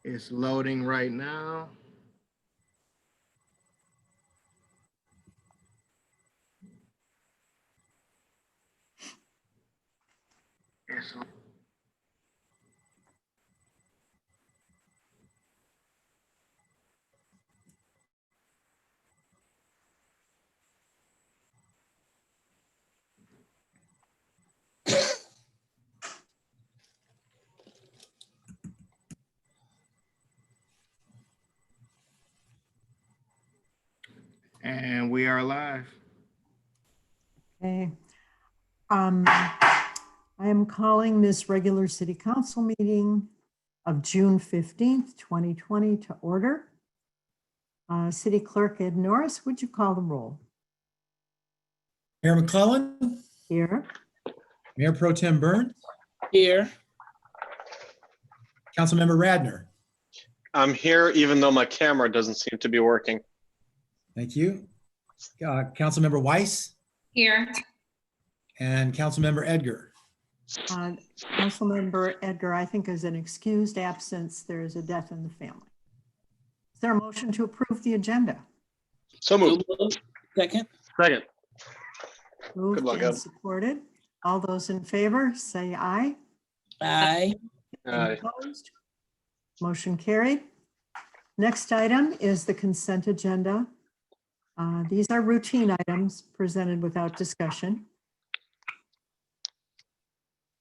It's loading right now. And we are live. Okay. I am calling this regular city council meeting of June 15th, 2020 to order. City Clerk Ed Norris, would you call the roll? Mayor McClellan, Here. Mayor Pro Tem Burns, Here. Councilmember Radner. I'm here, even though my camera doesn't seem to be working. Thank you. Councilmember Weiss Here. and Councilmember Edgar. Councilmember Edgar, I think, is an excused absence. There is a death in the family. Is there a motion to approve the agenda? So moved. Second. Second. Moved Good luck, and Ed. supported. All those in favor, say aye. Aye. Any opposed? Motion carried. Next item is the consent agenda. These are routine items presented without discussion.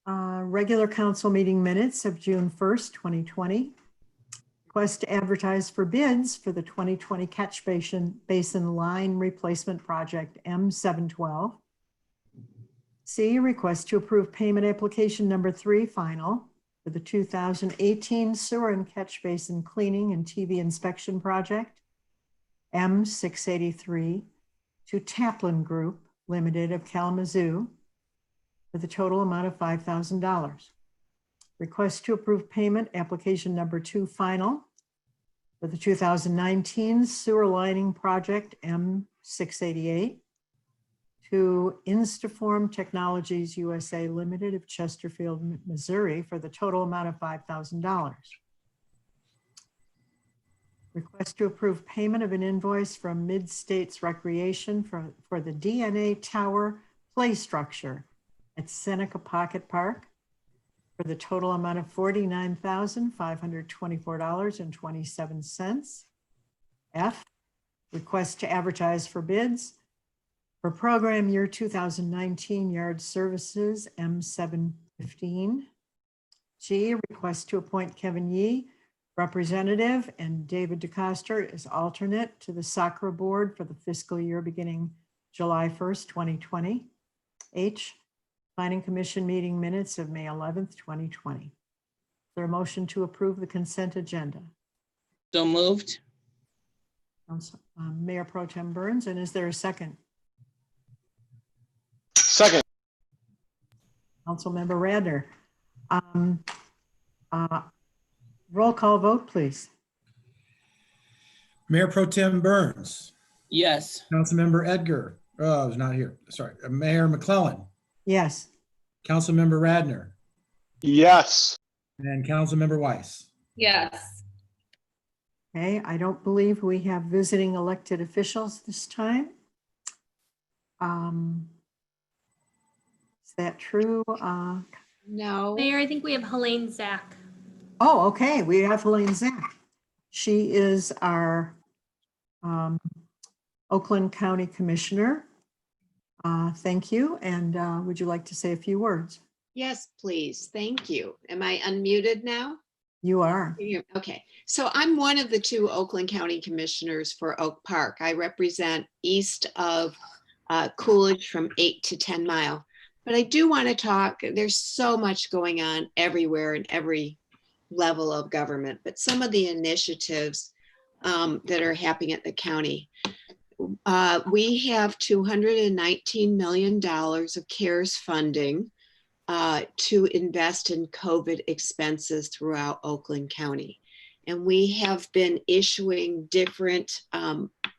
Regular council meeting minutes of June 1st, 2020. Request to advertise for bids for the 2020 catch basin line replacement project M712. C, request to approve payment application number 3 final for the 2018 sewer and catch basin cleaning and TV inspection project M683 to Taplin Group Limited of Kalamazoo for the total amount of $5,000. Request to approve payment application number 2 final for the 2019 sewer lining project M688 to Instaform Technologies USA Limited of Chesterfield, Missouri for the total amount of $5,000. Request to approve payment of an invoice from Mid-States Recreation for the DNA Tower play structure at Seneca Pocket Park for the total amount of $49,524.27. F, request to advertise for bids for program year 2019 yard services M715. G, request to appoint Kevin Yee, representative, and David DeCoster as alternate to the soccer board for the fiscal year beginning July 1st, 2020. H, planning commission meeting minutes of May 11th, 2020. Is there a motion to approve the consent agenda? So moved. Mayor Pro Tem Burns, and is there a second? Second. Councilmember Radner. Roll call vote, please. Mayor Pro Tem Burns, Yes. Councilmember Edgar. Oh, he's not here. Sorry. Mayor McClellan, Yes. Councilmember Radner, Yes. and Councilmember Weiss. Yes. Okay, I don't believe we have visiting elected officials this time. Is that true? No. Mayor, I think we have Helene Zach. Oh, okay, we have Helene Zach. She is our Oakland County Commissioner. Thank you, and would you like to say a few words? Yes, please. Thank you. Am I unmuted now? You are. Okay, so I'm one of the 2 Oakland County Commissioners for Oak Park. I represent east of Coolidge from 8 to 10 Mile. But I do want to talk, there's so much going on everywhere in every level of government, but some of the initiatives that are happening at the county. We have $219 million of CARES funding to invest in COVID expenses throughout Oakland County. And we have been issuing different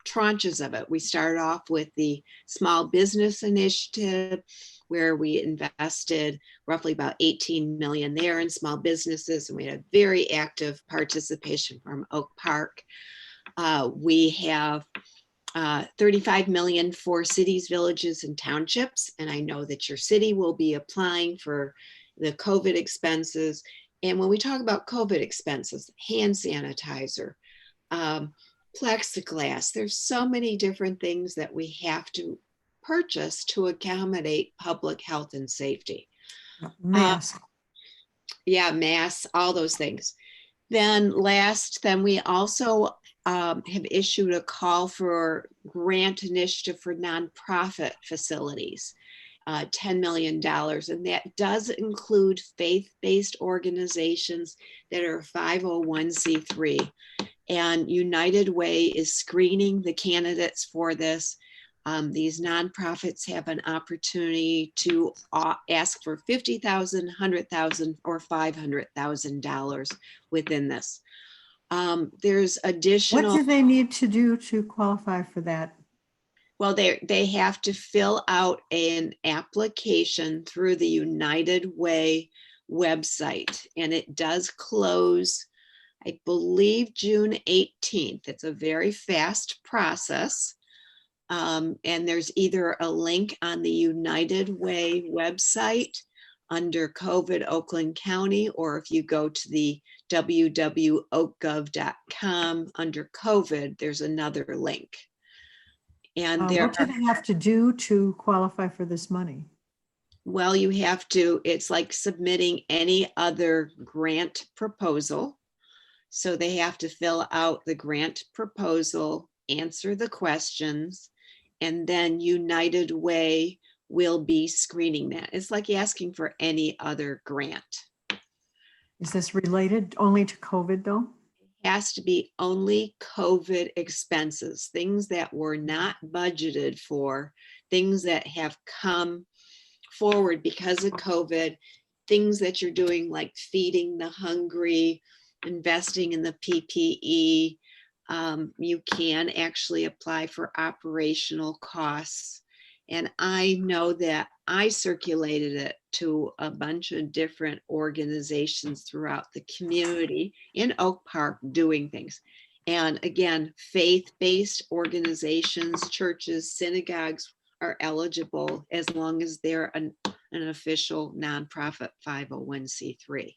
tranches of it. We started off with the Small Business Initiative, where we invested roughly about 18 million there in small businesses, and we had a very active participation from Oak Park. We have 35 million for cities, villages, and townships. And I know that your city will be applying for the COVID expenses. And when we talk about COVID expenses, hand sanitizer, plexiglass, there's so many different things that we have to purchase to accommodate public health and safety. Mask. Yeah, masks, all those things. Then we also have issued a call for grant initiative for nonprofit facilities, $10 million. And that does include faith-based organizations that are 501c3. And United Way is screening the candidates for this. These nonprofits have an opportunity to ask for $50,000, $100,000, or $500,000 within this. There's additional. What do they need to do to qualify for that? Well, they have to fill out an application through the United Way website, and it does close, I believe, June 18th. It's a very fast process. And there's either a link on the United Way website under COVID Oakland County, or if you go to the www.oakgov.com under COVID, there's another link. And what do they have to do to qualify for this money? Well, you have to, it's like submitting any other grant proposal. So they have to fill out the grant proposal, answer the questions, and then United Way will be screening that. It's like asking for any other grant. Is this related only to COVID though? It has to be only COVID expenses, things that were not budgeted for, things that have come forward because of COVID, things that you're doing like feeding the hungry, investing in the PPE. You can actually apply for operational costs. And I know that I circulated it to a bunch of different organizations throughout the community in Oak Park doing things. And again, faith-based organizations, churches, synagogues are eligible as long as they're an official nonprofit 501c3.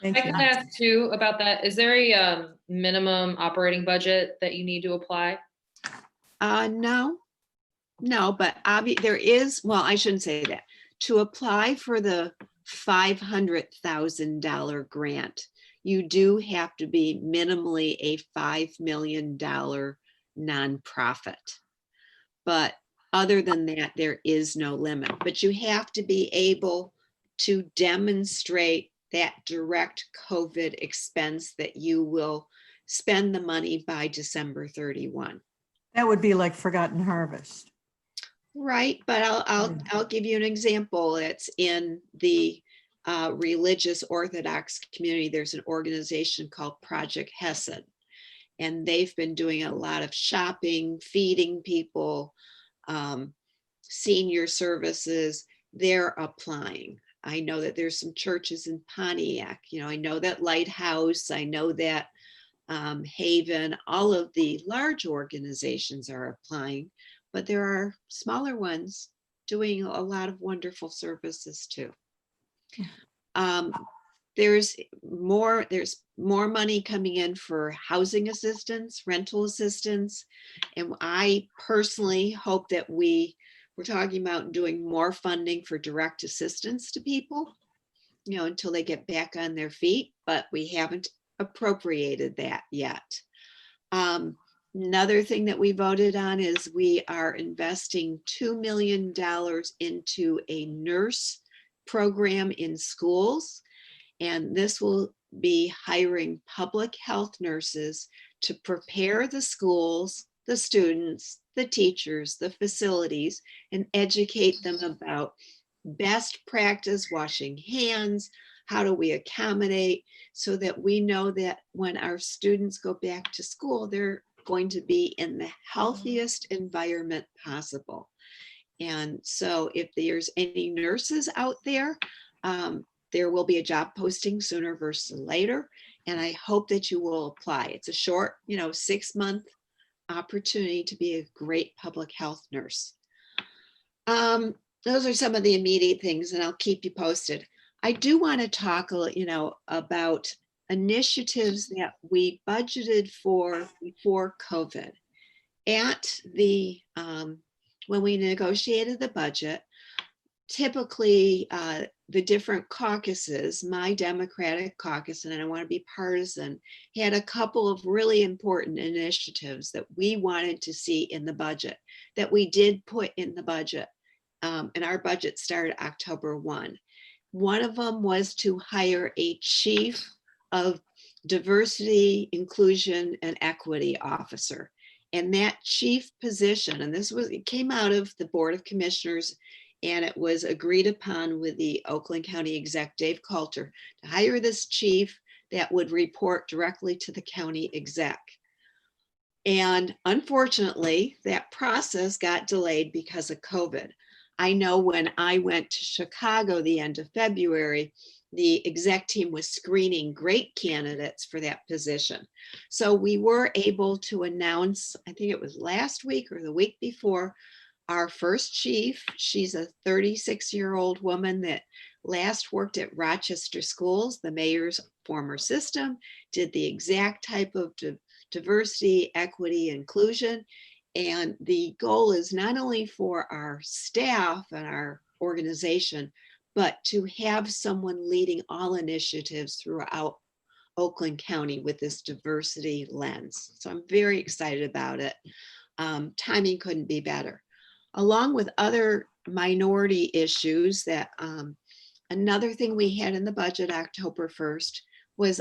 Thank I you. can ask too about that. Is there a minimum operating budget that you need to apply? No, but there is, well, I shouldn't say that. To apply for the $500,000 grant, you do have to be minimally a $5 million nonprofit. But other than that, there is no limit. But you have to be able to demonstrate that direct COVID expense that you will spend the money by December 31. That would be like Forgotten Harvest. Right, but I'll give you an example. It's in the religious Orthodox community. There's an organization called Project Hesed, and they've been doing a lot of shopping, feeding people, senior services. They're applying. I know that there's some churches in Pontiac. I know that Lighthouse. I know that Haven. All of the large organizations are applying. But there are smaller ones doing a lot of wonderful services too. There's more money coming in for housing assistance, rental assistance. And I personally hope that we're talking about doing more funding for direct assistance to people, until they get back on their feet, but we haven't appropriated that yet. Another thing that we voted on is we are investing $2 million into a nurse program in schools. And this will be hiring public health nurses to prepare the schools, the students, the teachers, the facilities, and educate them about best practice, washing hands, How do we accommodate so that we know that when our students go back to school, they're going to be in the healthiest environment possible. And so if there's any nurses out there, there will be a job posting sooner versus later. And I hope that you will apply. It's a short, 6-month opportunity to be a great public health nurse. Those are some of the immediate things, and I'll keep you posted. I do want to talk, about initiatives that we budgeted for before COVID. At the when we negotiated the budget, typically the different caucuses, my Democratic caucus, and I don't want to be partisan, had a couple of really important initiatives that we wanted to see in the budget that we did put in the budget. And our budget started October 1. One of them was to hire a chief of diversity, inclusion, and equity officer. And that chief position, and it came out of the Board of Commissioners, and it was agreed upon with the Oakland County Exec, Dave Coulter, to hire this chief that would report directly to the county exec. And unfortunately, that process got delayed because of COVID. I know when I went to Chicago the end of February, the exec team was screening great candidates for that position. So we were able to announce, I think it was last week or the week before, our first chief. She's a 36-year-old woman that last worked at Rochester Schools, the mayor's former system, did the exact type of diversity, equity, inclusion. And the goal is not only for our staff and our organization, but to have someone leading all initiatives throughout Oakland County with this diversity lens. So I'm very excited about it. Timing couldn't be better. Along with other minority issues, that another thing we had in the budget October 1st was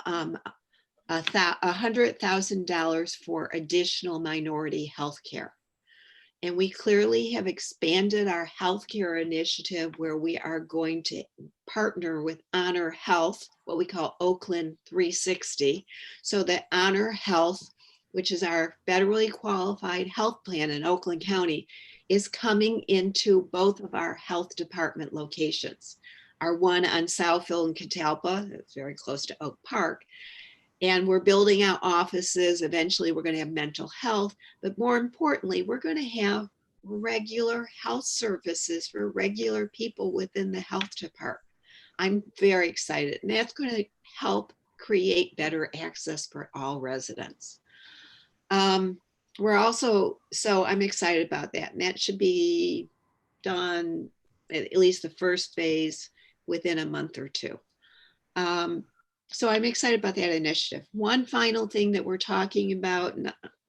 $100,000 for additional minority health care. And we clearly have expanded our healthcare initiative where we are going to partner with Honor Health, what we call Oakland 360, so that Honor Health, which is our federally qualified health plan in Oakland County, is coming into both of our health department locations. Our one on Southfield and Catalpa, that's very close to Oak Park. And we're building out offices. Eventually, we're going to have mental health. But more importantly, we're going to have regular health services for regular people within the health department. I'm very excited. And that's going to help create better access for all residents. We're also, so I'm excited about that. And that should be done, at least the first phase, within a month or two. So I'm excited about that initiative. One final thing that we're talking about,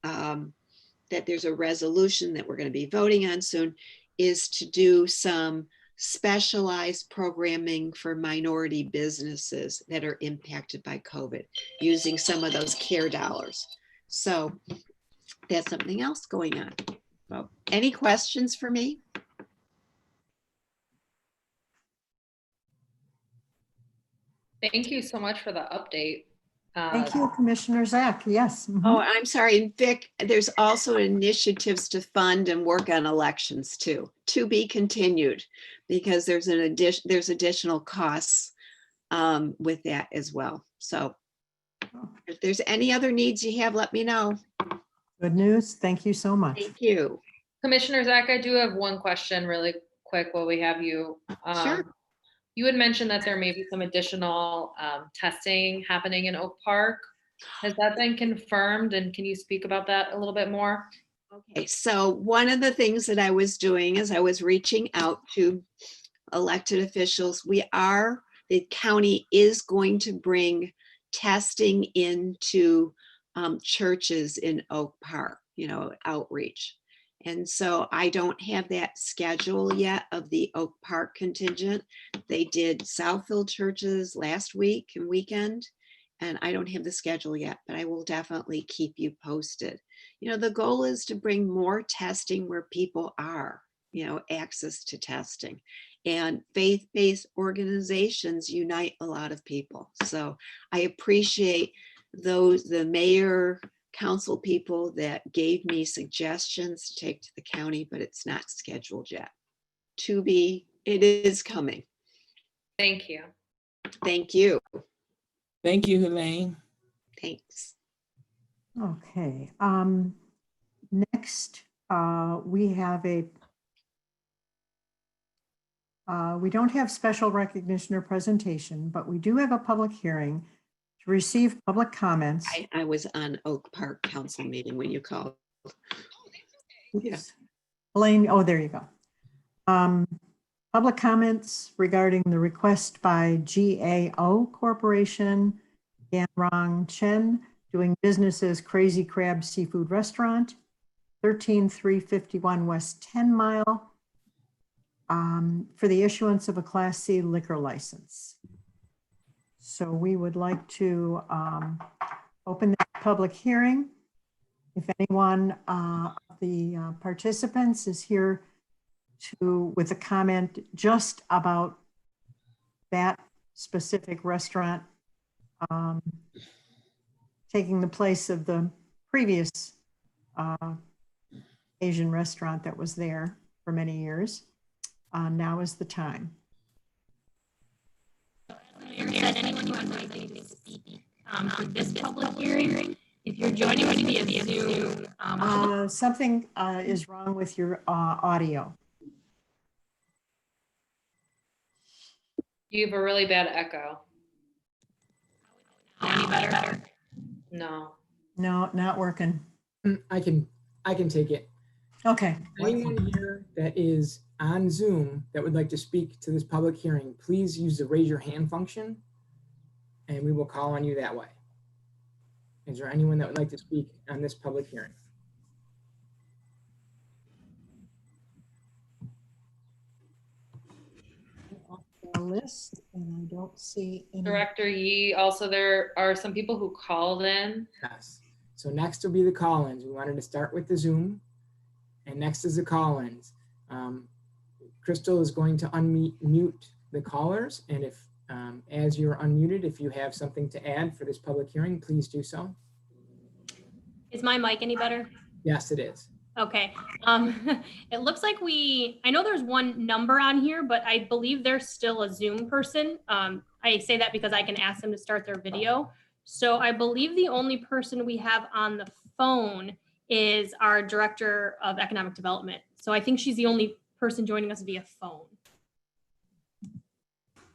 that there's a resolution that we're going to be voting on soon, is to do some specialized programming for minority businesses that are impacted by COVID, using some of those CARE dollars. So that's something else going on. Well, any questions for me? Thank you so much for the update. Thank you, Commissioner Zach. Yes. Mhm. Oh, I'm sorry. And Vic, there's also initiatives to fund and work on elections too, to be continued, because there's additional costs with that as well. So if there's any other needs you have, let me know. Good news. Thank you so much. Thank you. Commissioner Zach, I do have one question really quick while we have you. Sure. You had mentioned that there may be some additional testing happening in Oak Park. Has that been confirmed? And can you speak about that a little bit more? Okay, so one of the things that I was doing is I was reaching out to elected officials. The county is going to bring testing into churches in Oak Park, outreach. And so I don't have that schedule yet of the Oak Park contingent. They did Southfield churches last week and weekend, and I don't have the schedule yet, but I will definitely keep you posted. The goal is to bring more testing where people are, access to testing. and faith-based organizations unite a lot of people. So I appreciate the mayor, council people that gave me suggestions to take to the county, but it's not scheduled yet. It is coming. Thank you. Thank you. Thank you, Elaine. Thanks. Okay, next, we have we don't have special recognition or presentation, but we do have a public hearing to receive public comments. I was on Oak Park Council meeting when you called. Yeah. Oops. Elaine, oh, there you go. Public comments regarding the request by GAO Corporation, Ganrong Chen, doing business as Crazy Crab Seafood Restaurant, 13351 West 10 Mile, for the issuance of a Class C liquor license. So we would like to open the public hearing. If anyone of the participants is here with a comment just about that specific restaurant taking the place of the previous Asian restaurant that was there for many years, now is the time. Said anyone who would like to speak for this public hearing, if you're joining us via Zoom, Something is wrong with your audio. You have a really bad echo. any better? No. No, not working. I can take it. Okay. Anyone here that is on Zoom that would like to speak to this public hearing, please use the raise your hand function and we will call on you that way. Is there anyone that would like to speak on this public hearing? List, and I don't see any. Director Yee, also there are some people who called in. Yes. So next will be the call-ins. We wanted to start with the Zoom and next is the call-ins. Crystal is going to unmute the callers, and if as you're unmuted, if you have something to add for this public hearing, please do so. Is my mic any better? Yes, it is. Okay. It looks like I know there's one number on here, but I believe there's still a Zoom person. I say that because I can ask them to start their video. So I believe the only person we have on the phone is our Director of Economic Development. So I think she's the only person joining us via phone.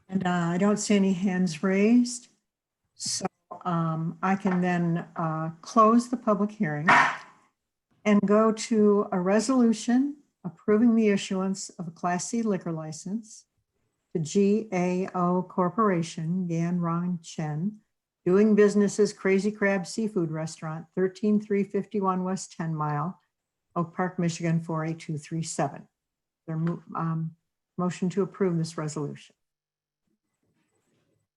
And I don't see any hands raised. So I can then close the public hearing and go to a resolution approving the issuance of a Class C liquor license to GAO Corporation, Ganrong Chen, doing business as Crazy Crab Seafood Restaurant, 13351 West 10 Mile, Oak Park, Michigan, 48237. Their motion to approve this resolution.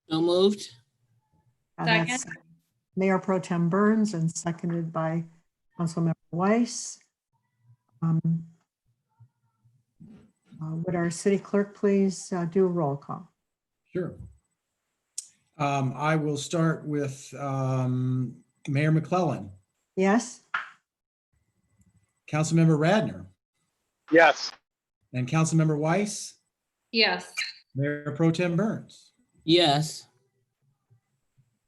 So moved. That's Mayor Pro Tem Burns and seconded by Councilmember Weiss. Would our city clerk please do a roll call? Sure. I will start with Mayor McClellan, Yes? Councilmember Radner, Yes. and Councilmember Weiss, Yes. Mayor Pro Tem Burns. Yes.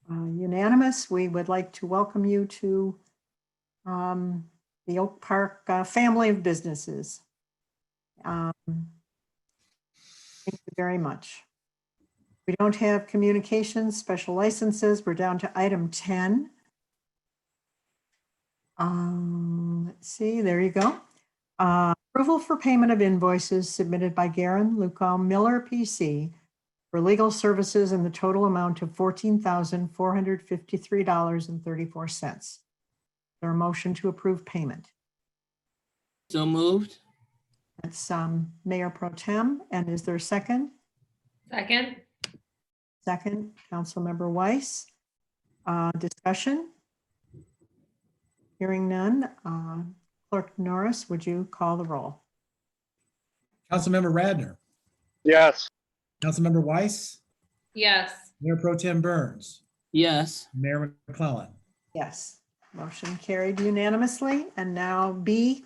Unanimous. We would like to welcome you to the Oak Park family of businesses. Thank you very much. We don't have communications, special licenses. We're down to item 10. Let's see, there you go. Approval for payment of invoices submitted by Garen Lucal Miller PC for legal services in the total amount of $14,453.34. Is there a motion to approve payment? So moved. That's Mayor Pro Tem. And is there a second? Second. Second, Councilmember Weiss. Discussion? Hearing none. Clerk Norris, would you call the roll? Councilmember Radner, Yes. Councilmember Weiss, Yes. Mayor Pro Tem Burns, Yes. Mayor McClellan. Yes, motion carried unanimously. And now B,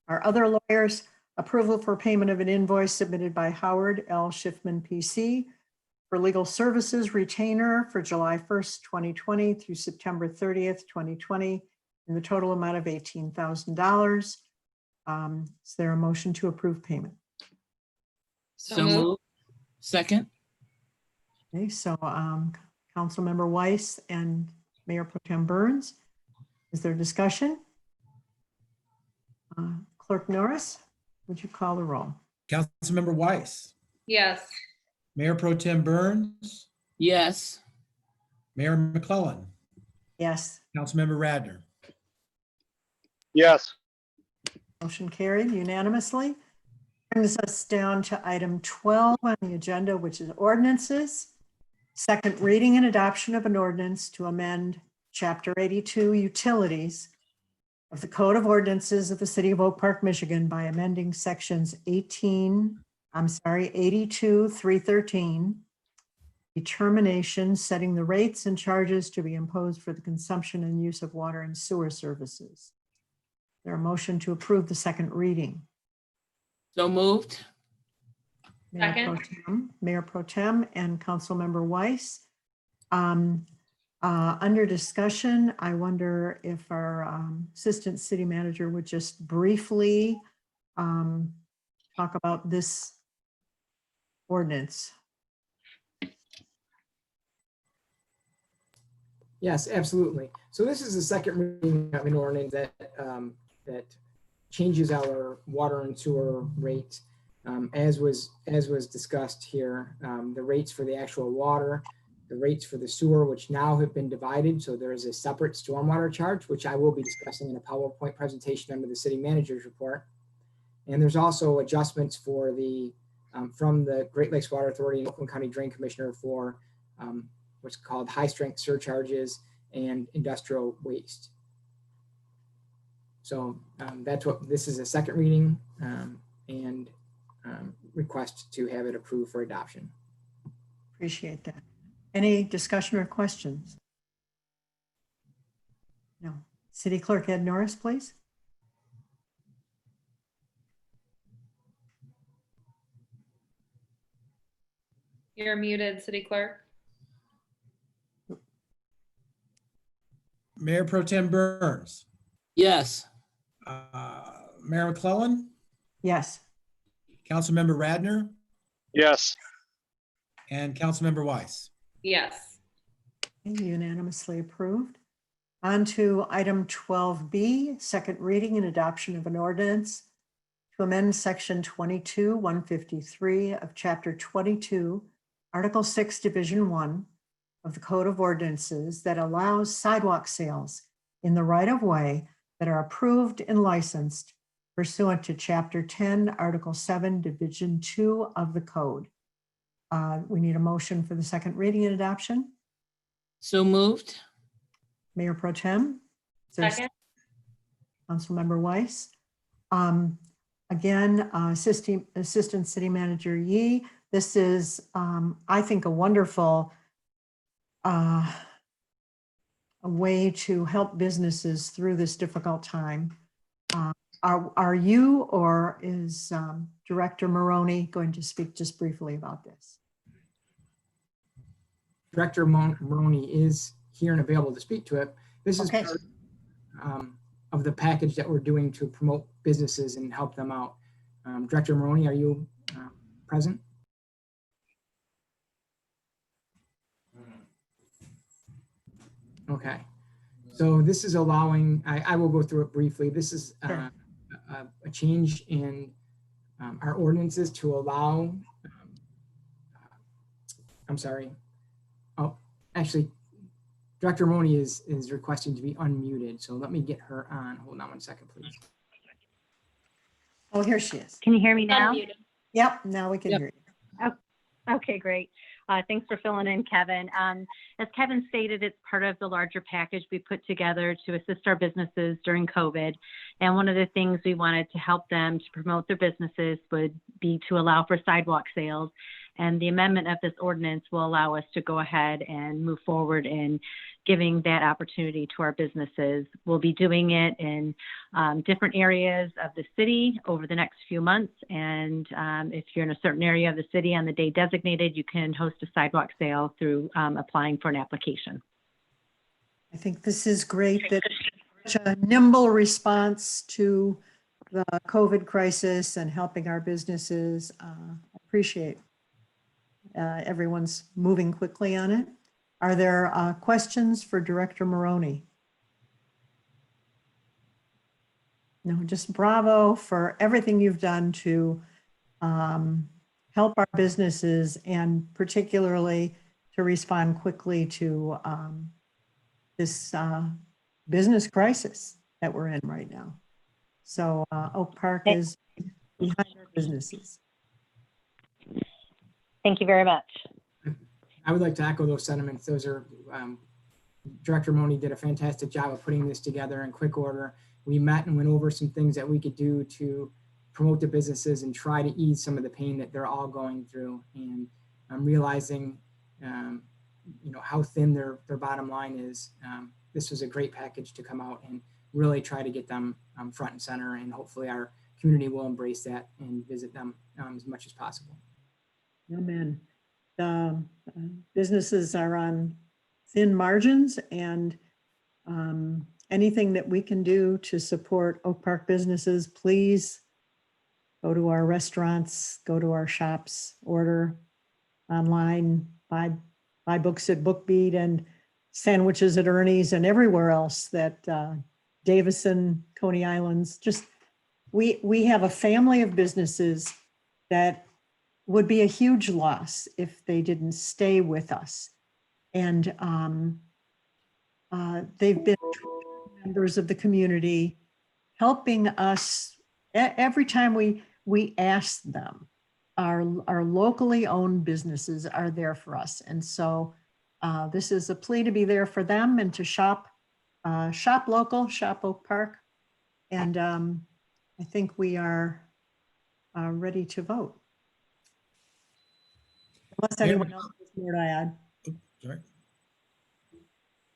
our other lawyers, approval for payment of an invoice submitted by Howard L. Schiffman, PC, for legal services retainer for July 1st, 2020 through September 30th, 2020, in the total amount of $18,000. Is there a motion to approve payment? So moved. Second. Okay, so Councilmember Weiss and Mayor Pro Tem Burns, is there discussion? Clerk Norris, would you call the roll? Councilmember Weiss, Yes. Mayor Pro Tem Burns, Yes. Mayor McClellan, Yes, Councilmember Radner. Yes. motion carried unanimously. Brings us down to item 12 on the agenda, which is ordinances. Second reading and adoption of an ordinance to amend Chapter 82 Utilities of the Code of Ordinances of the City of Oak Park, Michigan by amending sections 82-313, determination setting the rates and charges to be imposed for the consumption and use of water and sewer services. There a motion to approve the second reading? So moved. Mayor Pro Tem and Councilmember Weiss. Under discussion, I wonder if our Assistant City Manager would just briefly talk about this ordinance. Yes, absolutely. So this is the second reading of an ordinance that that changes our water and sewer rate. As was discussed here, the rates for the actual water, the rates for the sewer, which now have been divided. So there is a separate stormwater charge, which I will be discussing in a PowerPoint presentation under the city manager's report. And there's also adjustments for the from the Great Lakes Water Authority and Oakland County Drain Commissioner for what's called high strength surcharges and industrial waste. So that's what this is, a second reading and request to have it approved for adoption. Appreciate that. Any discussion or questions? No. City Clerk Ed Norris, please. You're muted, City Clerk. Mayor Pro Tem Burns, Yes. Mayor McClellan, Yes. Councilmember Radner, Yes. and Councilmember Weiss. Yes. Unanimously approved. On to item 12B, second reading and adoption of an ordinance to amend section 22-153 of chapter 22, article 6, division 1 of the Code of Ordinances that allows sidewalk sales in the right-of-way that are approved and licensed pursuant to chapter 10, article 7, division 2 of the code. We need a motion for the second reading and adoption. So moved. Mayor Pro Tem. Is there a Second. Councilmember Weiss. Again, Assistant City Manager Yee. This is, I think, a wonderful a way to help businesses through this difficult time. Are you or is Director Maroney going to speak just briefly about this? Director Maroney is here and available to speak to it. This is Okay. part of the package that we're doing to promote businesses and help them out. Director Maroney, are you present? Okay. So this is allowing, I will go through it briefly. This is Sure. a change in our ordinances to allow, I'm sorry. Oh, actually, Director Maroney is requesting to be unmuted. So let me get her on. Hold on one second, please. Oh, here she is. Can you hear me now? Unmuted. Yep, now we can Yep. hear you. Okay, great. Thanks for filling in, Kevin. As Kevin stated, it's part of the larger package we put together to assist our businesses during COVID. And one of the things we wanted to help them to promote their businesses would be to allow for sidewalk sales. And the amendment of this ordinance will allow us to go ahead and move forward in giving that opportunity to our businesses. We'll be doing it in different areas of the city over the next few months. And if you're in a certain area of the city on the day designated, you can host a sidewalk sale through applying for an application. I think this is great that such a nimble response to the COVID crisis and helping our businesses. Appreciate everyone's moving quickly on it. Are there questions for Director Maroney? No, just bravo for everything you've done to help our businesses and particularly to respond quickly to this business crisis that we're in right now. So Oak Park is behind our businesses. Thank you very much. I would like to echo those sentiments. Those are, Director Moni did a fantastic job of putting this together in quick order. We met and went over some things that we could do to promote the businesses and try to ease some of the pain that they're all going through. And I'm realizing, how thin their bottom line is. This was a great package to come out and really try to get them front and center. And hopefully our community will embrace that and visit them as much as possible. Amen. Businesses are on thin margins, and anything that we can do to support Oak Park businesses, please go to our restaurants, go to our shops, order online, buy books at BookBeat and sandwiches at Ernie's and everywhere else that Davison, Coney Islands, just we have a family of businesses that would be a huge loss if they didn't stay with us. And they've been members of the community helping us every time we ask them. Our locally owned businesses are there for us. And so this is a plea to be there for them and to shop local, shop Oak Park. And I think we are ready to vote. Unless anyone else has more to add. Sorry.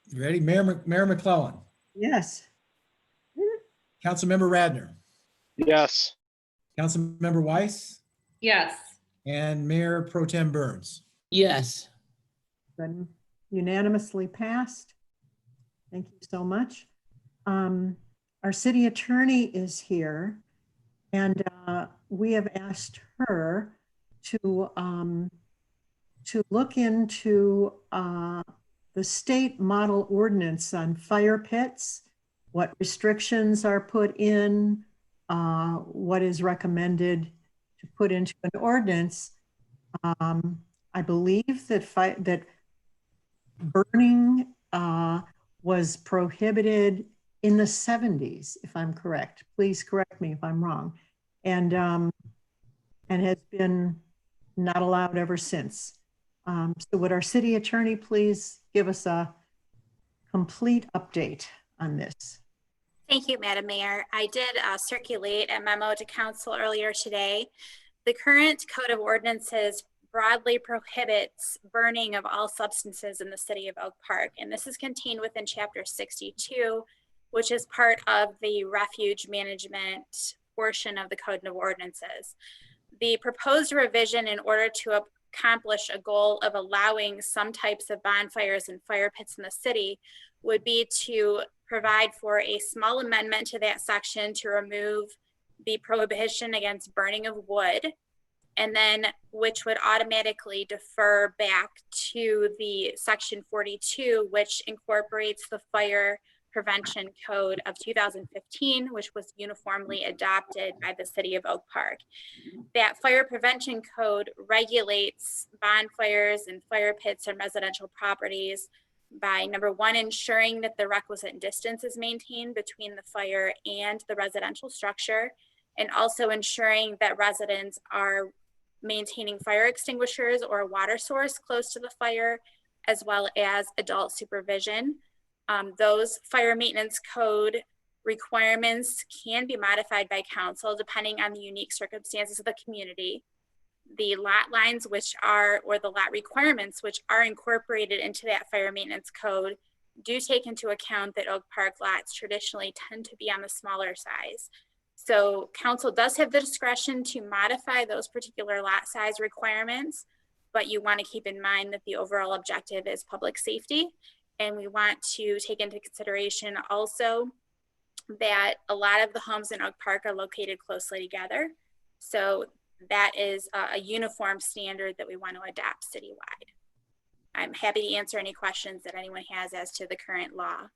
You ready? Mayor McClellan. Yes. Councilmember Radner. Yes. Councilmember Weiss. Yes. And Mayor Pro Tem Burns. Yes. Been unanimously passed. Thank you so much. Our city attorney is here, and we have asked her to look into the state model ordinance on fire pits, what restrictions are put in, what is recommended to put into an ordinance. I believe that burning was prohibited in the 70s, if I'm correct. Please correct me if I'm wrong. And has been not allowed ever since. So would our city attorney please give us a complete update on this? Thank you, Madam Mayor. I did circulate a memo to council earlier today. The current Code of Ordinances broadly prohibits burning of all substances in the city of Oak Park. And this is contained within Chapter 62, which is part of the refuge management portion of the Code of Ordinances. The proposed revision, in order to accomplish a goal of allowing some types of bonfires and fire pits in the city, would be to provide for a small amendment to that section to remove the prohibition against burning of wood, and then which would automatically defer back to the section 42, which incorporates the Fire Prevention Code of 2015, which was uniformly adopted by the city of Oak Park. That Fire Prevention Code regulates bonfires and fire pits on residential properties by, number one, ensuring that the requisite distance is maintained between the fire and the residential structure, and also ensuring that residents are maintaining fire extinguishers or water source close to the fire, as well as adult supervision. Those fire maintenance code requirements can be modified by council depending on the unique circumstances of the community. The lot lines or the lot requirements which are incorporated into that fire maintenance code do take into account that Oak Park lots traditionally tend to be on the smaller size. So council does have the discretion to modify those particular lot size requirements, but you want to keep in mind that the overall objective is public safety. And we want to take into consideration also that a lot of the homes in Oak Park are located closely together. So that is a uniform standard that we want to adopt citywide. I'm happy to answer any questions that anyone has as to the current law.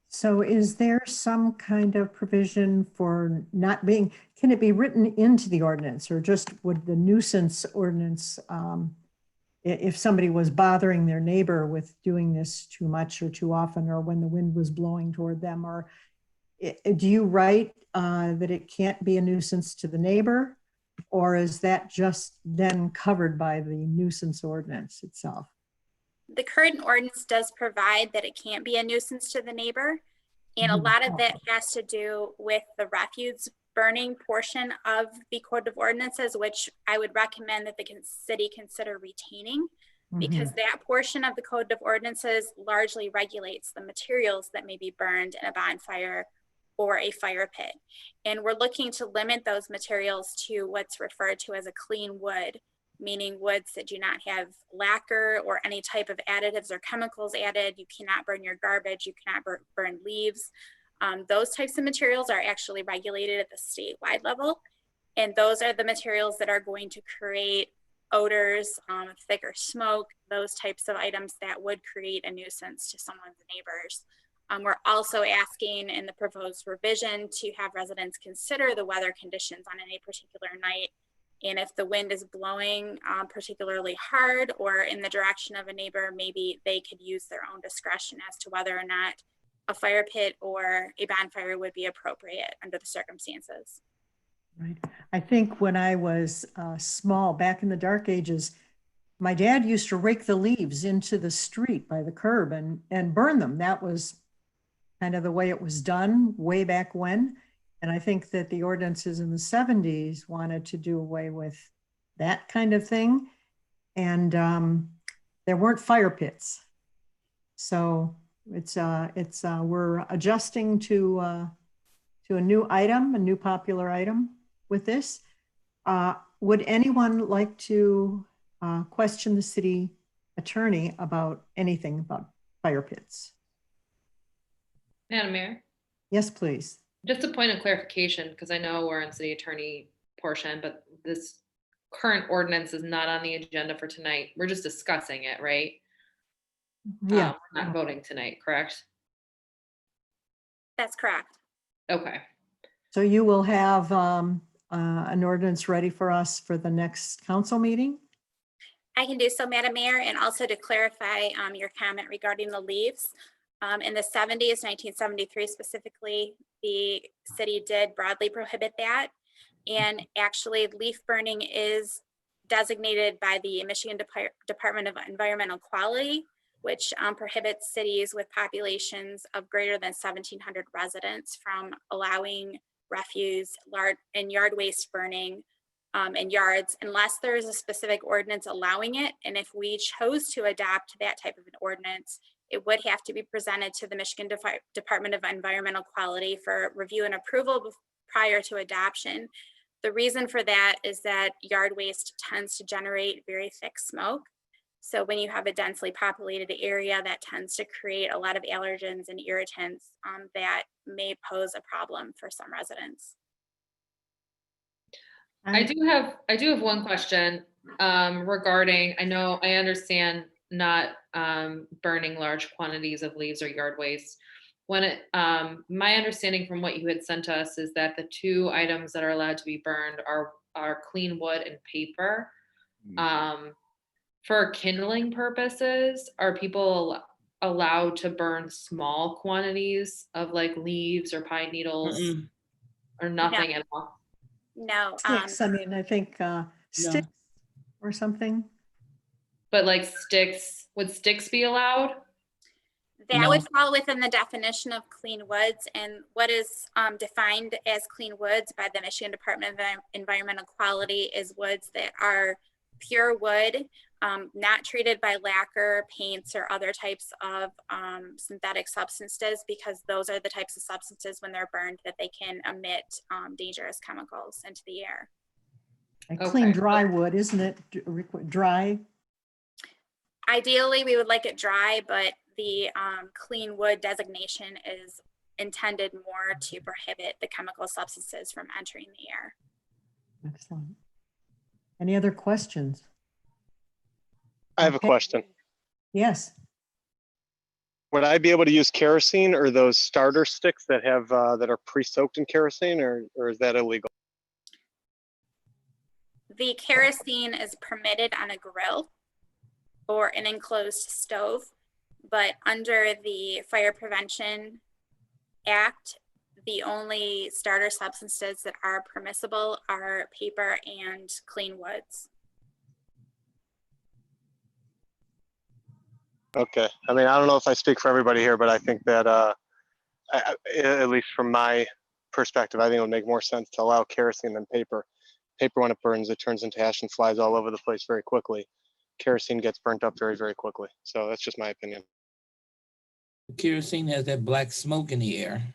So is there some kind of provision for not being, can it be written into the ordinance, or just would the nuisance ordinance, if somebody was bothering their neighbor with doing this too much or too often, or when the wind was blowing toward them, or do you write that it can't be a nuisance to the neighbor, or is that just then covered by the nuisance ordinance itself? The current ordinance does provide that it can't be a nuisance to the neighbor. And a lot of that has to do with the refuse burning portion of the Code of Ordinances, which I would recommend that the city consider retaining, because that portion of the Code of Ordinances largely regulates the materials that may be burned in a bonfire or a fire pit. And we're looking to limit those materials to what's referred to as a clean wood, meaning woods that do not have lacquer or any type of additives or chemicals added. You cannot burn your garbage, you cannot burn leaves. Those types of materials are actually regulated at the statewide level. And those are the materials that are going to create odors, thicker smoke, those types of items that would create a nuisance to someone's neighbors. We're also asking in the proposed revision to have residents consider the weather conditions on any particular night. And if the wind is blowing particularly hard or in the direction of a neighbor, maybe they could use their own discretion as to whether or not a fire pit or a bonfire would be appropriate under the circumstances. Right. I think when I was small, back in the dark ages, my dad used to rake the leaves into the street by the curb and burn them. That was kind of the way it was done way back when. And I think that the ordinances in the 70s wanted to do away with that kind of thing. And there weren't fire pits. So we're adjusting to a new item, a new popular item with this. Would anyone like to question the city attorney about anything about fire pits? Madam Mayor, Yes, please. just a point of clarification, because I know we're in city attorney portion, but this current ordinance is not on the agenda for tonight. We're just discussing it, right? Yeah. We're not voting tonight, correct? That's correct. Okay. So you will have an ordinance ready for us for the next council meeting? I can do so, Madam Mayor, and also to clarify your comment regarding the leaves. In the 70s, 1973 specifically, the city did broadly prohibit that. And actually, leaf burning is designated by the Michigan Department of Environmental Quality, which prohibits cities with populations of greater than 1,700 residents from allowing refuse and yard waste burning in yards unless there is a specific ordinance allowing it. And if we chose to adopt that type of an ordinance, it would have to be presented to the Michigan Department of Environmental Quality for review and approval prior to adoption. The reason for that is that yard waste tends to generate very thick smoke. So when you have a densely populated area, that tends to create a lot of allergens and irritants that may pose a problem for some residents. I do have one question regarding, I understand not burning large quantities of leaves or yard waste. My understanding from what you had sent us is that the two items that are allowed to be burned are clean wood and paper. For kindling purposes, are people allowed to burn small quantities of like leaves or pine needles or nothing at all? No. Sticks, I mean, I think sticks or something? But like sticks, would sticks be allowed? That would No. fall within the definition of clean woods, and what is defined as clean woods by the Michigan Department of Environmental Quality is woods that are pure wood, not treated by lacquer, paints, or other types of synthetic substances, because those are the types of substances when they're burned that they can emit dangerous chemicals into the air. A clean Okay. dry wood, isn't it? Dry? Ideally, we would like it dry, but the clean wood designation is intended more to prohibit the chemical substances from entering the air. Excellent. Any other questions? I have a Okay. question. Yes. Would I be able to use kerosene or those starter sticks that have that are pre-soaked in kerosene, or is that illegal? The kerosene is permitted on a grill or an enclosed stove, but under the Fire Prevention Act, the only starter substances that are permissible are paper and clean woods. Okay. I mean, I don't know if I speak for everybody here, but I think that at least from my perspective, I think it would make more sense to allow kerosene than paper. Paper, when it burns, it turns into ash and flies all over the place very quickly. Kerosene gets burnt up very, very quickly. So that's just my opinion. Kerosene has that black smoke in the air.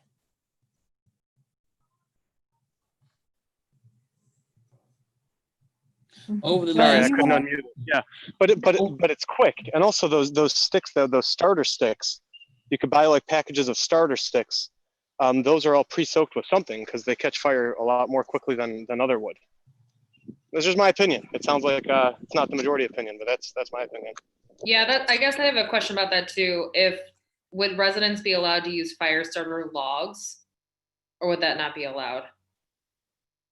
Over the Sorry, I last, couldn't unmute it. Yeah, but it's quick, and also those sticks, those starter sticks, you could buy like packages of starter sticks. Those are all pre-soaked with something because they catch fire a lot more quickly than other wood. That's just my opinion. It sounds like it's not the majority opinion, but that's my opinion. Yeah, I guess I have a question about that too. Would residents be allowed to use fire starter logs, or would that not be allowed?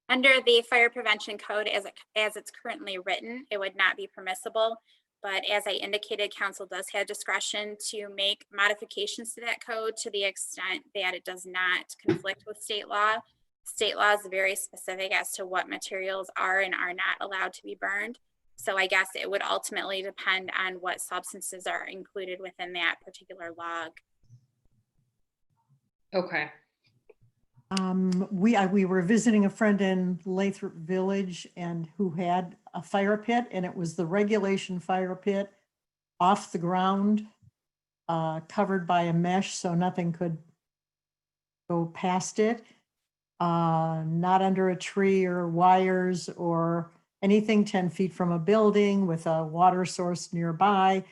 Under the Fire Prevention Code, as it's currently written, it would not be permissible. But as I indicated, council does have discretion to make modifications to that code to the extent that it does not conflict with state law. State law is very specific as to what materials are and are not allowed to be burned. So I guess it would ultimately depend on what substances are included within that particular log. Okay. We were visiting a friend in Lathrop Village and who had a fire pit, and it was the regulation fire pit off the ground, covered by a mesh so nothing could go past it, not under a tree or wires or anything 10 feet from a building with a water source nearby.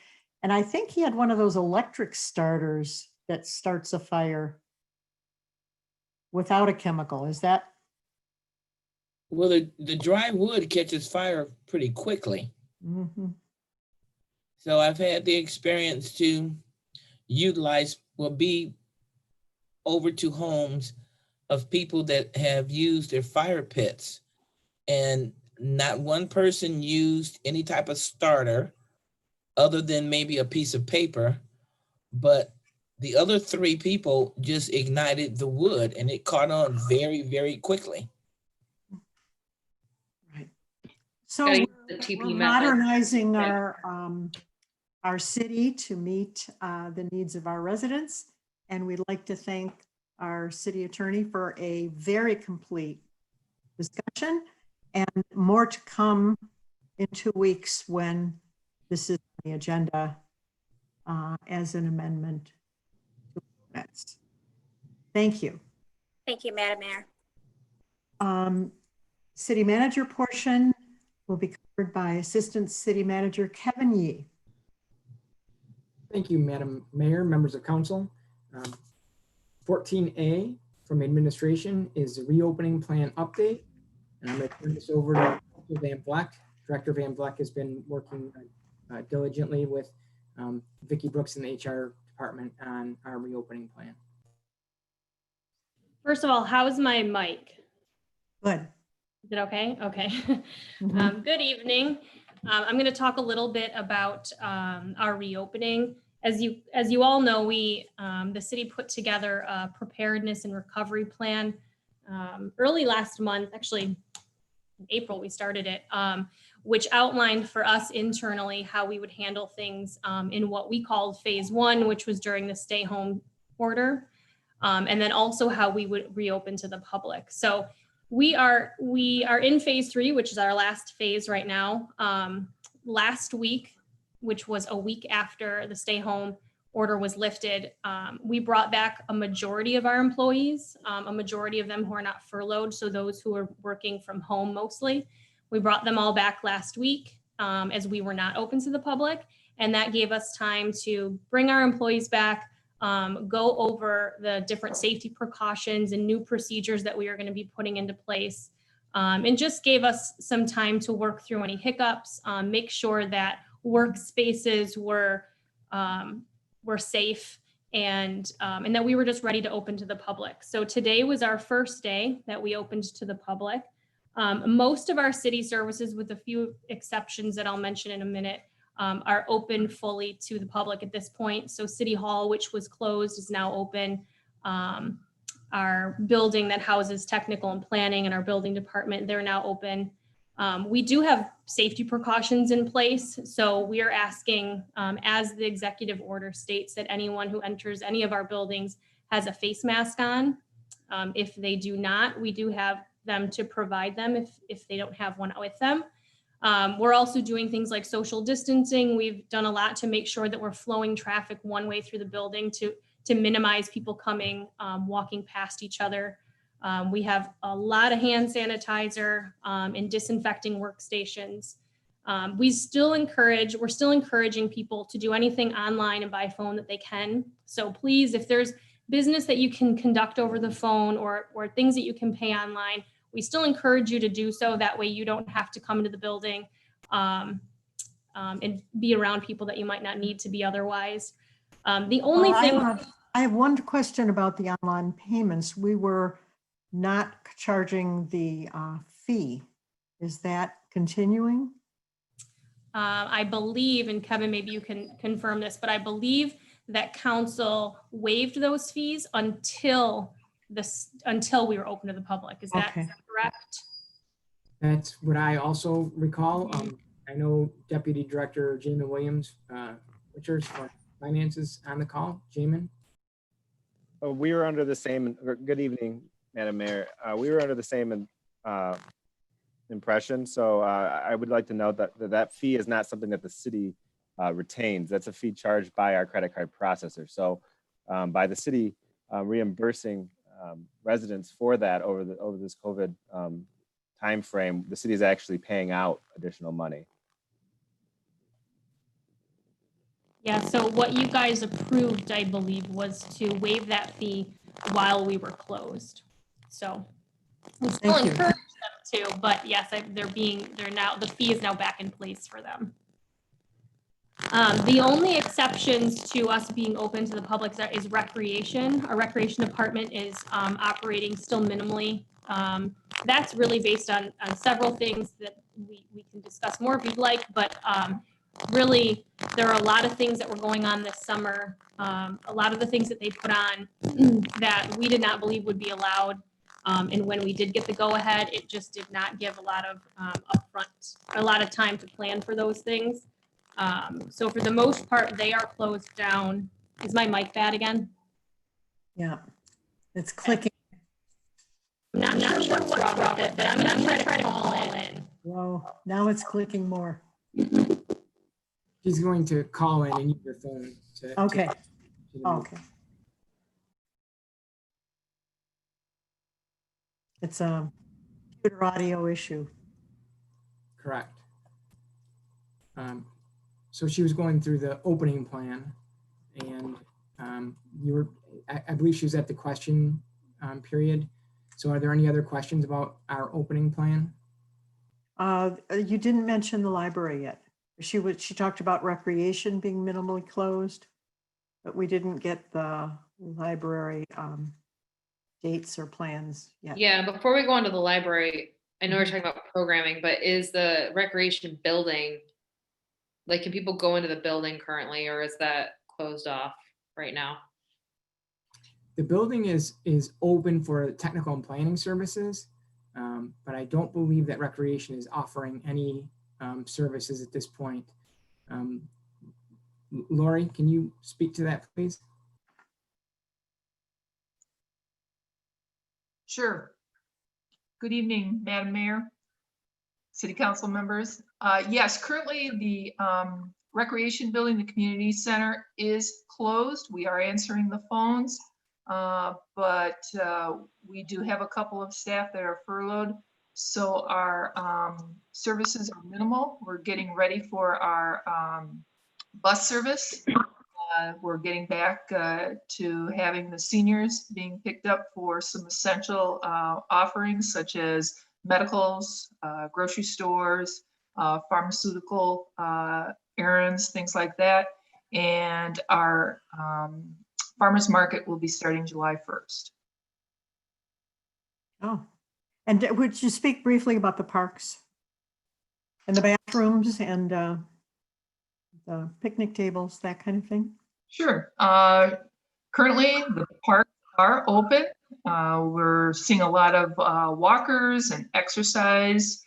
And I think he had one of those electric starters that starts a fire without a chemical. Is that? well, the dry wood catches fire pretty quickly. Mhm. So I've had the experience to utilize, be over to homes of people that have used their fire pits, and not one person used any type of starter other than maybe a piece of paper, but the other 3 people just ignited the wood and it caught on very, very quickly. Right. So Gotta use we're the TP we're method. modernizing Right. our city to meet the needs of our residents. And we'd like to thank our city attorney for a very complete discussion, and more to come in 2 weeks when this is on the agenda as an amendment to ordinance. Thank you. Thank you, Madam Mayor. City manager portion will be covered by Assistant City Manager Kevin Yee. Thank you, Madam Mayor, members of council. 14A from administration is the reopening plan update. And I'm going to turn this over to Van Vleck. Director Van Vleck has been working diligently with Vicki Brooks in the HR department on our reopening plan. First of all, how's my mic? Good. Is it okay? Okay. Mhm. Good evening. I'm going to talk a little bit about our reopening. As you all know, the city put together a preparedness and recovery plan early last month. Actually, in April we started it, which outlined for us internally how we would handle things in what we called phase 1, which was during the stay home order, and then also how we would reopen to the public. So we are in phase 3, which is our last phase right now. Last week, which was a week after the stay home order was lifted, we brought back a majority of our employees, a majority of them who are not furloughed, so those who are working from home mostly. We brought them all back last week as we were not open to the public, and that gave us time to bring our employees back, go over the different safety precautions and new procedures that we are going to be putting into place, and just gave us some time to work through any hiccups, make sure that workspaces were safe, and that we were just ready to open to the public. So today was our first day that we opened to the public. Most of our city services, with a few exceptions that I'll mention in a minute, are open fully to the public at this point. So City Hall, which was closed, is now open. Our building that houses technical and planning and our building department, they're now open. We do have safety precautions in place. So we are asking, as the executive order states, that anyone who enters any of our buildings has a face mask on. If they do not, we do have them to provide them if they don't have one with them. We're also doing things like social distancing. We've done a lot to make sure that we're flowing traffic one way through the building to minimize people coming, walking past each other. We have a lot of hand sanitizer and disinfecting workstations. We're still encouraging people to do anything online and by phone that they can. So please, if there's business that you can conduct over the phone or things that you can pay online, we still encourage you to do so. That way you don't have to come into the building and be around people that you might not need to be otherwise. The only thing I have one question about the online payments. We were not charging the fee. Is that continuing? I believe, and Kevin, maybe you can confirm this, but I believe that council waived those fees until we were open to the public. Is that correct? That's what I also recall. I know Deputy Director Jamin Williams, Richards for Finances on the call. Jamin? We were under the same, good evening, Madam Mayor. We were under the same impression. So I would like to note that fee is not something that the city retains. That's a fee charged by our credit card processor. So by the city reimbursing residents for that over this COVID timeframe, the city is actually paying out additional money. Yeah, so what you guys approved, I believe, was to waive that fee while we were closed. So we still encourage them to, but yes, the fee is now back in place for them. The only exceptions to us being open to the public is recreation. Our recreation department is operating still minimally. That's really based on several things that we can discuss more if you'd like, but really there are a lot of things that were going on this summer. A lot of the things that they put on that we did not believe would be allowed. And when we did get the go ahead, it just did not give a lot of a lot of time to plan for those things. So for the most part, they are closed down. Is my mic bad again? Yeah, it's clicking. I'm not sure what's wrong with it, but I'm going to try to call it in. Whoa, now it's clicking more. She's going to call in and use your phone. Okay. Okay. It's a computer audio issue. Correct. So she was going through the opening plan, and I believe she was at the question period. So are there any other questions about our opening plan? You didn't mention the library yet. She talked about recreation being minimally closed, but we didn't get the library dates or plans yet. Yeah, before we go on to the library, I know we're talking about programming, but is the recreation building, like, can people go into the building currently, or is that closed off right now? The building is open for technical and planning services, but I don't believe that recreation is offering any services at this point. Lori, can you speak to that, please? Sure. Good evening, Madam Mayor, City Council members. Yes, currently the recreation building, the community center is closed. We are answering the phones, but we do have a couple of staff that are furloughed. So our services are minimal. We're getting ready for our bus service. We're getting back to having the seniors being picked up for some essential offerings such as medicals, grocery stores, pharmaceutical errands, things like that. And our farmers market will be starting July 1st. Oh, and would you speak briefly about the parks and the bathrooms and the picnic tables, that kind of thing? Sure. Currently, the parks are open. We're seeing a lot of walkers and exercise,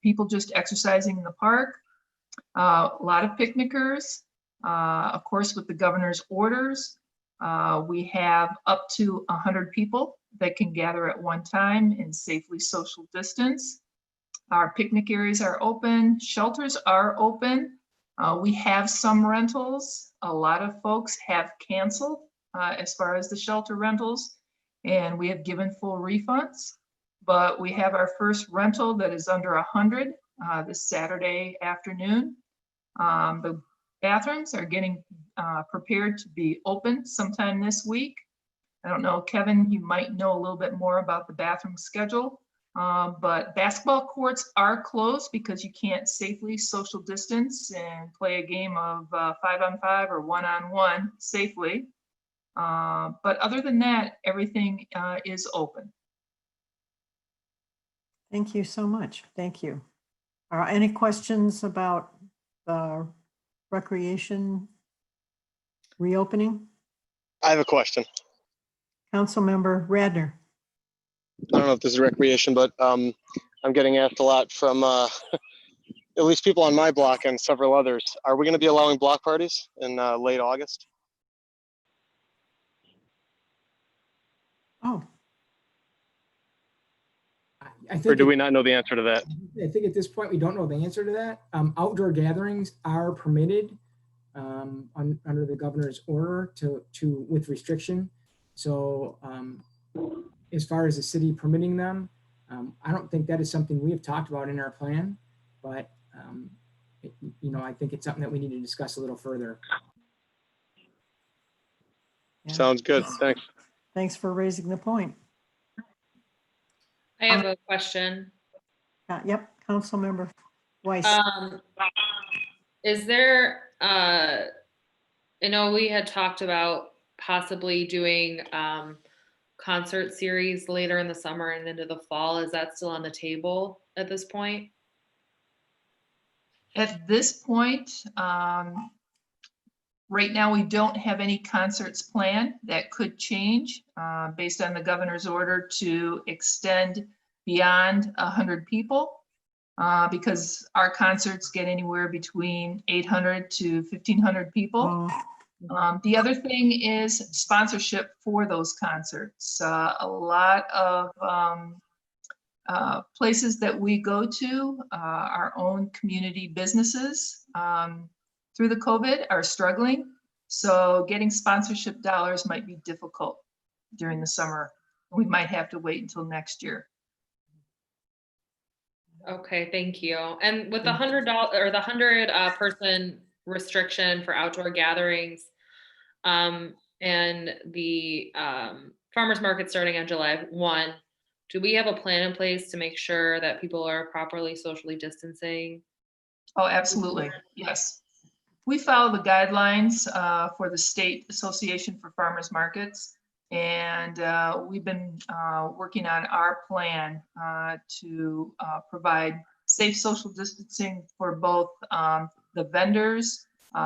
people just exercising in the park. A lot of picnickers. Of course, with the governor's orders, we have up to 100 people that can gather at one time and safely social distance. Our picnic areas are open. Shelters are open. We have some rentals. A lot of folks have canceled as far as the shelter rentals, and we have given full refunds. But we have our first rental that is under 100 this Saturday afternoon. The bathrooms are getting prepared to be open sometime this week. I don't know, Kevin, you might know a little bit more about the bathroom schedule. But basketball courts are closed because you can't safely social distance and play a game of 5-on-5 or 1-on-1 safely. But other than that, everything is open. Thank you so much. Thank you. Any questions about the recreation reopening? I have a question. Councilmember Radner. I don't know if this is recreation, but I'm getting asked a lot from at least people on my block and several others. Are we going to be allowing block parties in late August? Oh, I think Or do we not know the answer to that? I think at this point, we don't know the answer to that. Outdoor gatherings are permitted under the governor's order with restriction. So as far as the city permitting them, I don't think that is something we have talked about in our plan, but I think it's something that we need to discuss a little further. yeah. Sounds good. Thanks. Thanks for raising the point. I have a question. Yep, Councilmember Weiss. Is there, I know we had talked about possibly doing concert series later in the summer and into the fall. Is that still on the table at this point? At this point, right now, we don't have any concerts planned. That could change based on the governor's order to extend beyond 100 people because our concerts get anywhere between 800 to 1,500 people. The other thing is sponsorship for those concerts. A lot of places that we go to, our own community businesses through the COVID are struggling. So getting sponsorship dollars might be difficult during the summer. We might have to wait until next year. Okay, thank you. And with the $100 or the 100 person restriction for outdoor gatherings, and the farmers market starting on July 1, do we have a plan in place to make sure that people are properly socially distancing? Oh, absolutely. Yes. We follow the guidelines for the State Association for Farmers Markets. And we've been working on our plan to provide safe social distancing for both the vendors,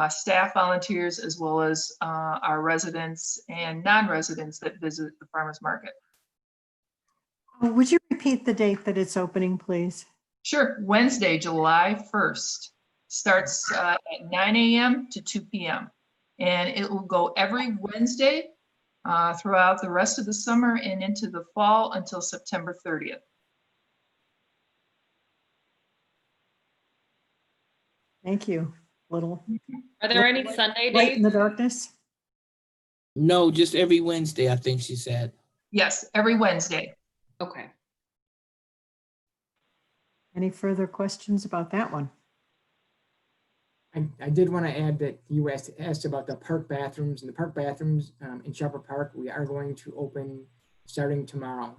staff volunteers, as well as our residents and non-residents that visit the farmers market. Would you repeat the date that it's opening, please? Sure. Wednesday, July 1st. Starts at 9 a.m. to 2 p.m. And it will go every Wednesday throughout the rest of the summer and into the fall until September 30th. Thank you. Little Are there any Sunday light in days? the darkness. No, just every Wednesday, I think she said. Yes, every Wednesday. Okay. Any further questions about that one? I did want to add that you asked about the park bathrooms, and the park bathrooms in Shepherd Park, we are going to open starting tomorrow.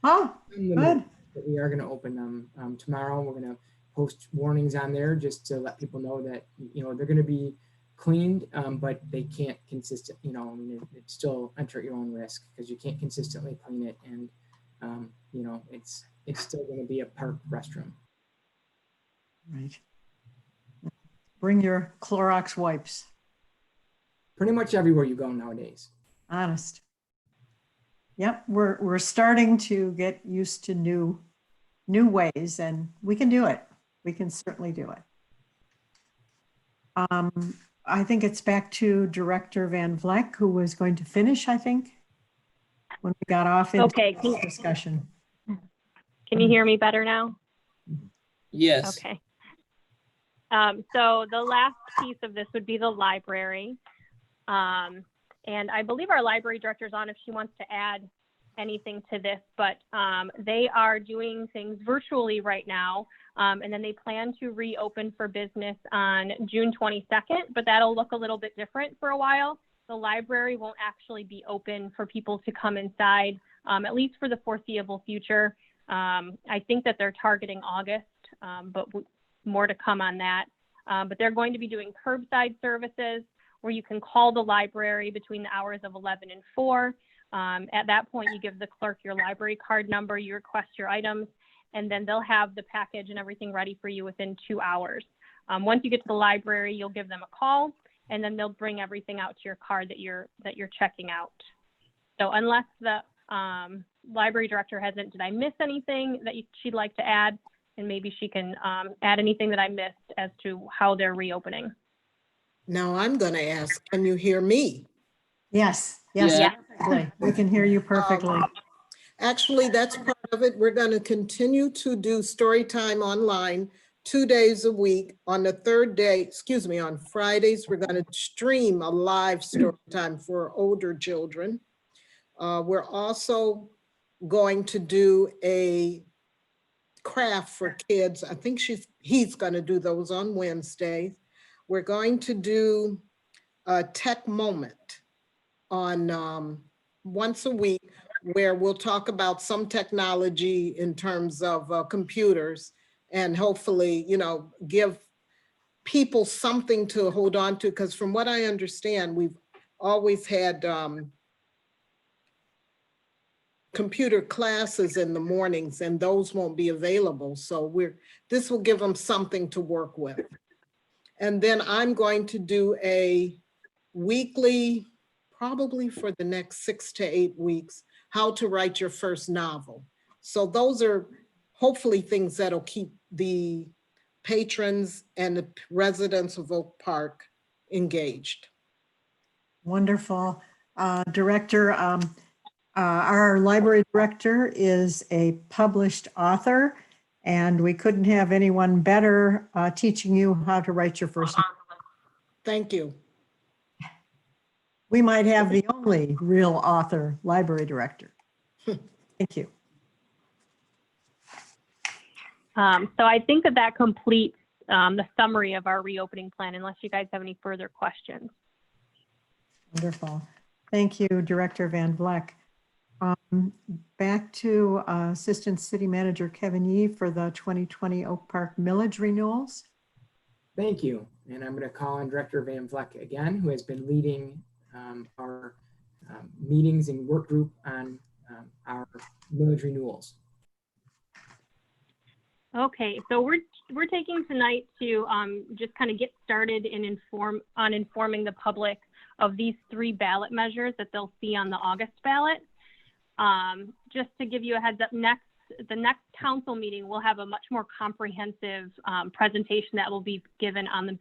Oh, good. But we are going to open them tomorrow. We're going to post warnings on there just to let people know that, you know, they're going to be cleaned, but they can't consistent, you know, I mean, it's still enter at your own risk because you can't consistently clean it. And, you know, it's still going to be a park restroom. Right. Bring your Clorox wipes. Pretty much everywhere you go nowadays. Honest. Yep, we're starting to get used to new ways, and we can do it. We can certainly do it. I think it's back to Director Van Vleck, who was going to finish, I think, when we got off into this discussion. Can you hear me better now? Yes. Okay. So the last piece of this would be the library. And I believe our library director's on if she wants to add anything to this, but they are doing things virtually right now. And then they plan to reopen for business on June 22nd, but that'll look a little bit different for a while. The library won't actually be open for people to come inside, at least for the foreseeable future. I think that they're targeting August, but more to come on that. But they're going to be doing curbside services where you can call the library between the hours of 11 and 4. At that point, you give the clerk your library card number, you request your items, and then they'll have the package and everything ready for you within 2 hours. Once you get to the library, you'll give them a call, and then they'll bring everything out to your card that you're checking out. So unless the library director hasn't, did I miss anything that she'd like to add? And maybe she can add anything that I missed as to how they're reopening. Now I'm going to ask, can you hear me? Yes, Yeah. perfectly. We can hear you perfectly. Actually, that's part of it. We're going to continue to do story time online 2 days a week. On the third day, on Fridays, we're going to stream a live story time for older children. We're also going to do a craft for kids. I think he's going to do those on Wednesdays. We're going to do a tech moment on once a week where we'll talk about some technology in terms of computers and hopefully, you know, give people something to hold on to, because from what I understand, we've always had computer classes in the mornings and those won't be available. So this will give them something to work with. And then I'm going to do a weekly, probably for the next 6 to 8 weeks, how to write your first novel. So those are hopefully things that'll keep the patrons and the residents of Oak Park engaged. Wonderful. Director, our library director is a published author, and we couldn't have anyone better teaching you how to write your first novel. Thank you. We might have the only real author library director. Thank you. So I think that completes the summary of our reopening plan, unless you guys have any further questions. Wonderful. Thank you, Director Van Vleck. Back to Assistant City Manager Kevin Yee for the 2020 Oak Park millage renewals. Thank you. And I'm going to call on Director Van Vleck again, who has been leading our meetings and work group on our millage renewals. Okay, so we're taking tonight to just kind of get started and informing the public of these 3 ballot measures that they'll see on the August ballot. Just to give you a heads up, next the next council meeting, we'll have a much more comprehensive presentation that will be given on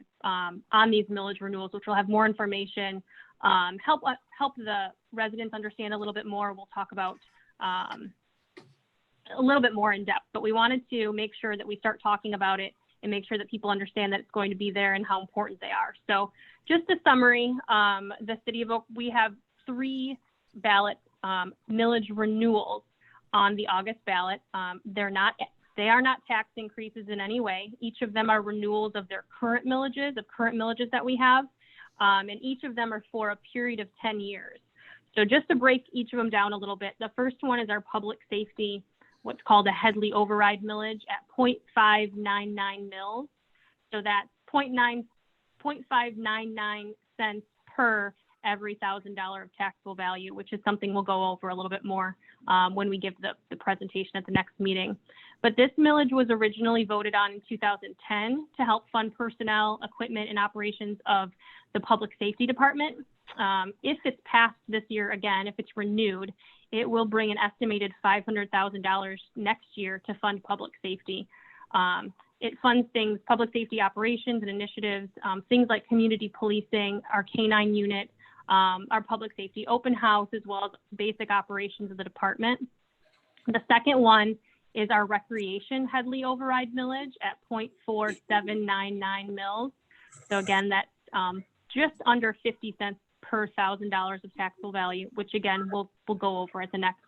these millage renewals, which will have more information, help the residents understand a little bit more. We'll talk about a little bit more in depth, but we wanted to make sure that we start talking about it and make sure that people understand that it's going to be there and how important they are. So just a summary, the City of Oak, we have 3 ballot millage renewals on the August ballot. They are not tax increases in any way. Each of them are renewals of their current millages, that we have, and each of them are for a period of 10 years. So just to break each of them down a little bit, the first one is our public safety, what's called a Headley override millage at 0.599 mils. So that's 0.599 cents per every $1,000 of taxable value, which is something we'll go over a little bit more when we give the presentation at the next meeting. But this millage was originally voted on in 2010 to help fund personnel, equipment, and operations of the Public Safety Department. If it's passed this year again, if it's renewed, it will bring an estimated $500,000 next year to fund public safety. It funds things, public safety operations and initiatives, things like community policing, our K-9 unit, our public safety open house, as well as basic operations of the department. The second one is our recreation Headley override millage at 0.4799 mils. So again, that's just under 50 cents per $1,000 of taxable value, which again, we'll go over at the next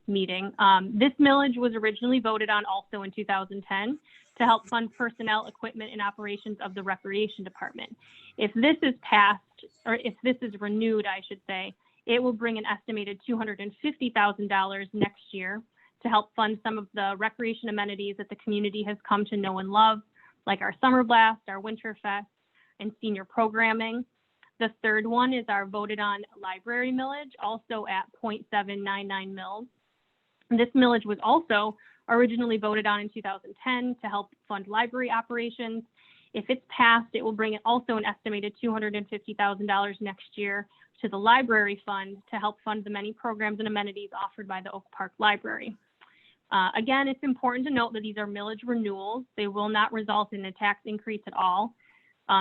meeting. This millage was originally voted on also in 2010 to help fund personnel, equipment, and operations of the Recreation Department. If this is passed, or if this is renewed, I should say, it will bring an estimated $250,000 next year to help fund some of the recreation amenities that the community has come to know and love, like our Summer Blast, our Winter Fest, and senior programming. The third one is our voted on library millage, also at 0.799 mils. This millage was also originally voted on in 2010 to help fund library operations. If it's passed, it will bring also an estimated $250,000 next year to the library fund to help fund the many programs and amenities offered by the Oak Park Library. Again, it's important to note that these are millage renewals. They will not result in a tax increase at all.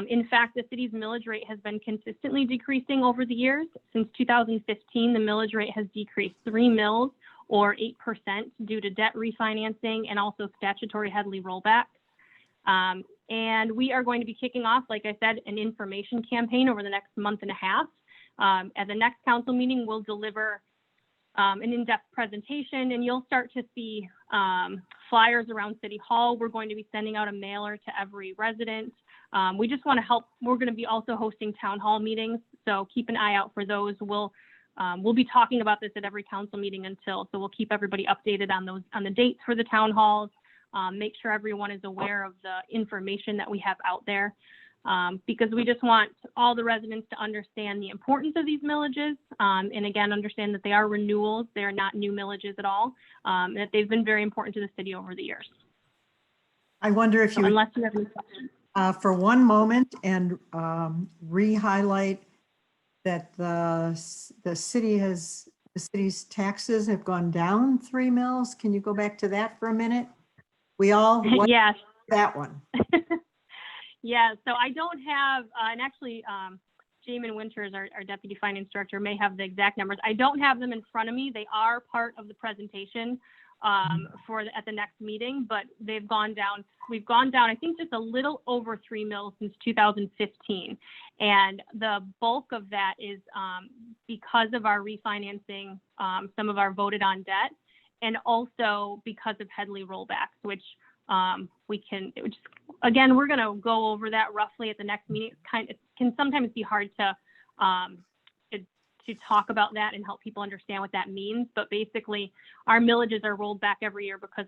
In fact, the city's millage rate has been consistently decreasing over the years. Since 2015, the millage rate has decreased 3 mils or 8% due to debt refinancing and also statutory Headley rollback. And we are going to be kicking off, like I said, an information campaign over the next month and a half. At the next council meeting, we'll deliver an in-depth presentation, and you'll start to see flyers around City Hall. We're going to be sending out a mailer to every resident. We just want to help. We're going to be also hosting town hall meetings, so keep an eye out for those. We'll be talking about this at every council meeting so we'll keep everybody updated on the dates for the town halls. Make sure everyone is aware of the information that we have out there, because we just want all the residents to understand the importance of these millages, and again, understand that they are renewals. They are not new millages at all, and that they've been very important to the city over the years. I wonder if So you, unless you have any questions. for one moment, and re-highlight that the city's taxes have gone down 3 mils. Can you go back to that for a minute? We all want Yes. that one. Yeah, so I don't have, and actually, Jamin Winters, our deputy finance director, may have the exact numbers. I don't have them in front of me. They are part of the presentation at the next meeting, but they've gone down. We've gone down, I think, just a little over 3 mils since 2015, and the bulk of that is because of our refinancing some of our voted on debt, and also because of Headley rollbacks, which again, we're going to go over that roughly at the next meeting. It can sometimes be hard to talk about that and help people understand what that means. But basically, our millages are rolled back every year because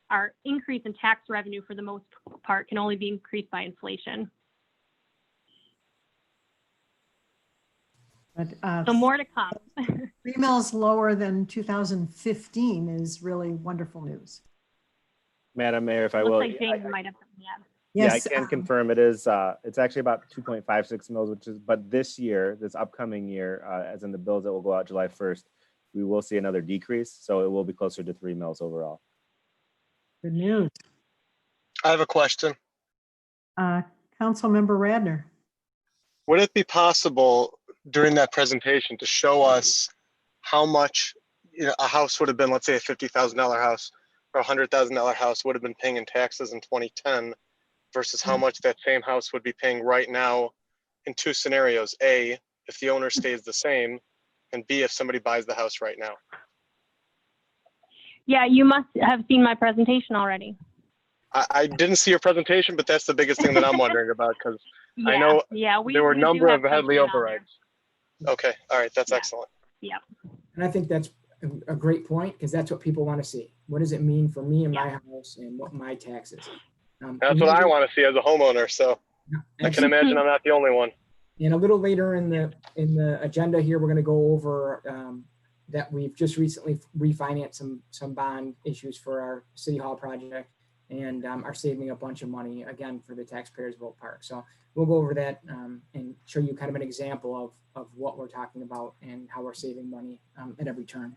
our increase in tax revenue for the most part can only be increased by inflation. But, so more to come. 3 mils lower than 2015 is really wonderful news. Madam Mayor, if I Looks will. like James might have something to add. Yes, Yeah, I can confirm it is. It's actually about 2.56 mils, but this upcoming year, as in the bills that will go out July 1st, we will see another decrease. So it will be closer to 3 mils overall. Good news. I have a question. Councilmember Radner. Would it be possible during that presentation to show us how much a house would have been, let's say a $50,000 house or a $100,000 house would have been paying in taxes in 2010 versus how much that same house would be paying right now in two scenarios? A, if the owner stays the same, and B, if somebody buys the house right now. Yeah, you must have seen my presentation already. I didn't see your presentation, but that's the biggest thing that I'm wondering about, because I know there were a number of heavily overrides. Okay, all right, that's excellent. Yeah. And I think that's a great point, because that's what people want to see. What does it mean for me and my house and what my taxes? That's what I want to see as a homeowner, so I can imagine I'm not the only one. And a little later in the agenda here, we're going to go over that we've just recently refinanced some bond issues for our City Hall project, and are saving a bunch of money again for the taxpayers of Oak Park. So we'll go over that and show you kind of an example of what we're talking about and how we're saving money at every turn.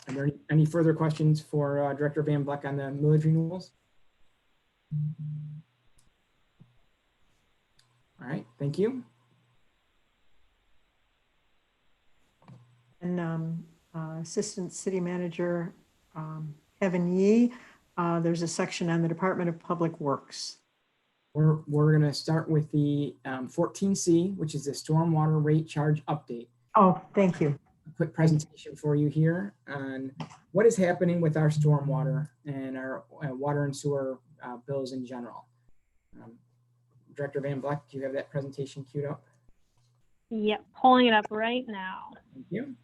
Are there any further questions for Director Van Vleck on the millage renewals? All right, thank you. And Assistant City Manager Kevin Yee, there's a section on the Department of Public Works. We're going to start with the 14C, which is the stormwater rate charge update. Oh, thank you. A quick presentation for you here on what is happening with our stormwater and our water and sewer bills in general. Director Van Vleck, do you have that presentation queued up? Yep, pulling it up right now. Thank you.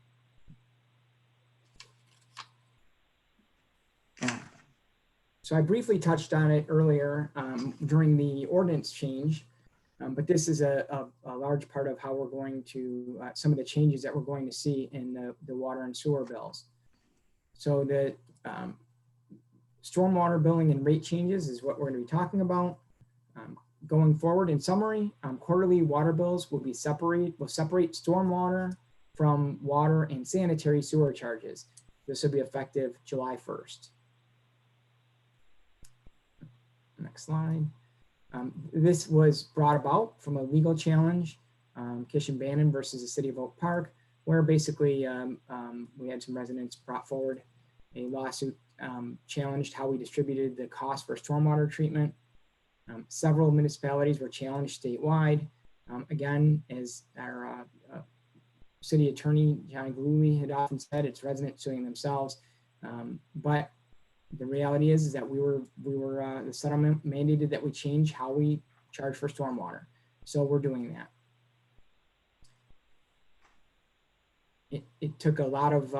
So I briefly touched on it earlier during the ordinance change, but this is a large part of how we're going to, some of the changes that we're going to see in the water and sewer bills. So the stormwater billing and rate changes is what we're going to be talking about. Going forward, in summary, quarterly water bills will separate stormwater from water and sanitary sewer charges. This will be effective July 1st. Next slide. This was brought about from a legal challenge, Kish and Bannon versus the City of Oak Park, where basically we had some residents brought forward a lawsuit challenged how we distributed the cost for stormwater treatment. Several municipalities were challenged statewide. Again, as our city attorney, John Glooly, had often said, it's residents suing themselves. But the reality is that the settlement mandated that we change how we charge for stormwater. So we're doing that. It took a lot of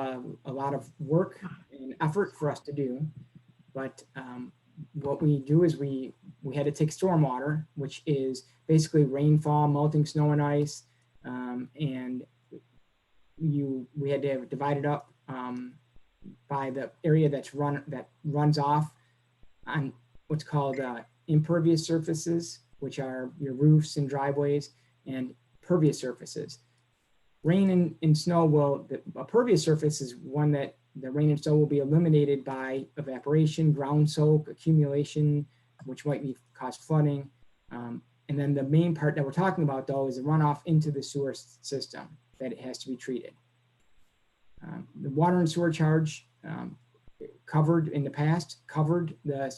work and effort for us to do, but what we do is we had to take stormwater, which is basically rainfall, melting snow and ice, and we had to divide it up by the area that runs off on what's called impervious surfaces, which are your roofs and driveways, and pervious surfaces. Rain and snow a pervious surface is one that the rain and snow will be eliminated by evaporation, ground soak, accumulation, which might cause flooding. And then the main part that we're talking about, though, is the runoff into the sewer system that it has to be treated. The water and sewer charge covered in the past covered the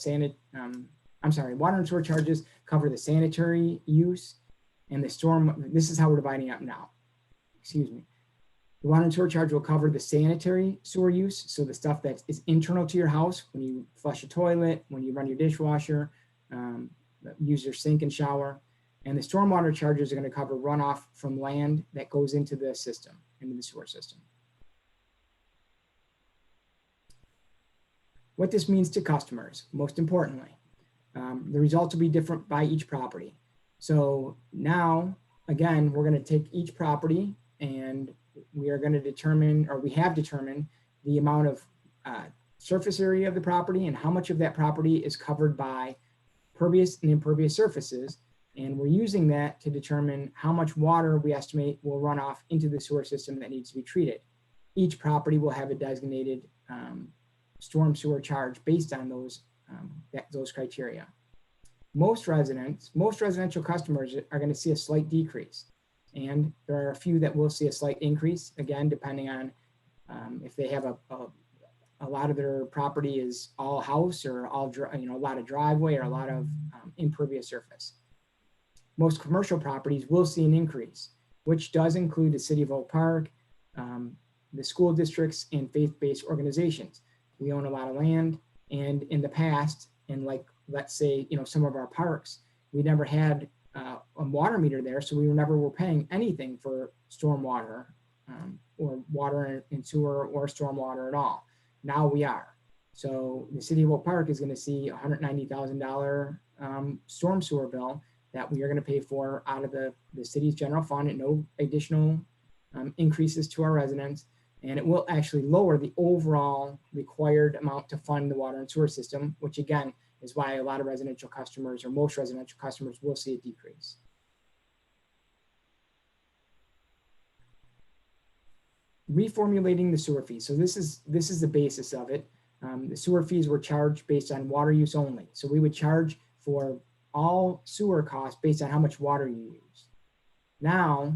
water and sewer charges cover the sanitary use and the storm. This is how we're dividing up now. Excuse me. The water and sewer charge will cover the sanitary sewer use, so the stuff that is internal to your house, when you flush a toilet, when you run your dishwasher, use your sink and shower. And the stormwater charges are going to cover runoff from land that goes into the system, into the sewer system. What this means to customers, most importantly, the results will be different by each property. So now, again, we're going to take each property and we are going to determine, or we have determined, the amount of surface area of the property and how much of that property is covered by pervious and impervious surfaces. And we're using that to determine how much water we estimate will run off into the sewer system that needs to be treated. Each property will have a designated storm sewer charge based on those criteria. Most residential customers are going to see a slight decrease. And there are a few that will see a slight increase, again, depending on if they have a lot of their property is all house or all, a lot of driveway or a lot of impervious surface. Most commercial properties will see an increase, which does include the City of Oak Park, the school districts, and faith-based organizations. We own a lot of land, and in the past, and like, let's say, some of our parks, we never had a water meter there, so we never were paying anything for stormwater or water and sewer or stormwater at all. Now we are. So the City of Oak Park is going to see $190,000 storm sewer bill that we are going to pay for out of the city's general fund at no additional increases to our residents. And it will actually lower the overall required amount to fund the water and sewer system, which again is why a lot of residential customers, or most residential customers, will see a decrease. Reformulating the sewer fee. So this is the basis of it. The sewer fees were charged based on water use only. So we would charge for all sewer costs based on how much water you use. Now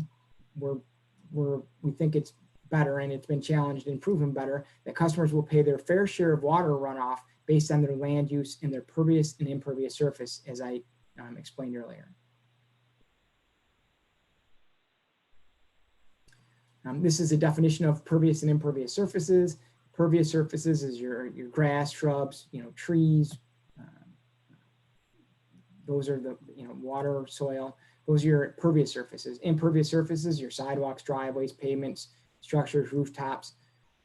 we think it's better, and it's been challenged and proven better, that customers will pay their fair share of water runoff based on their land use and their pervious and impervious surface, as I explained earlier. This is a definition of pervious and impervious surfaces. Pervious surfaces is your grass, shrubs, trees. Those are the water, soil. Those are your pervious surfaces. Impervious surfaces, your sidewalks, driveways, pavements, structures, rooftops.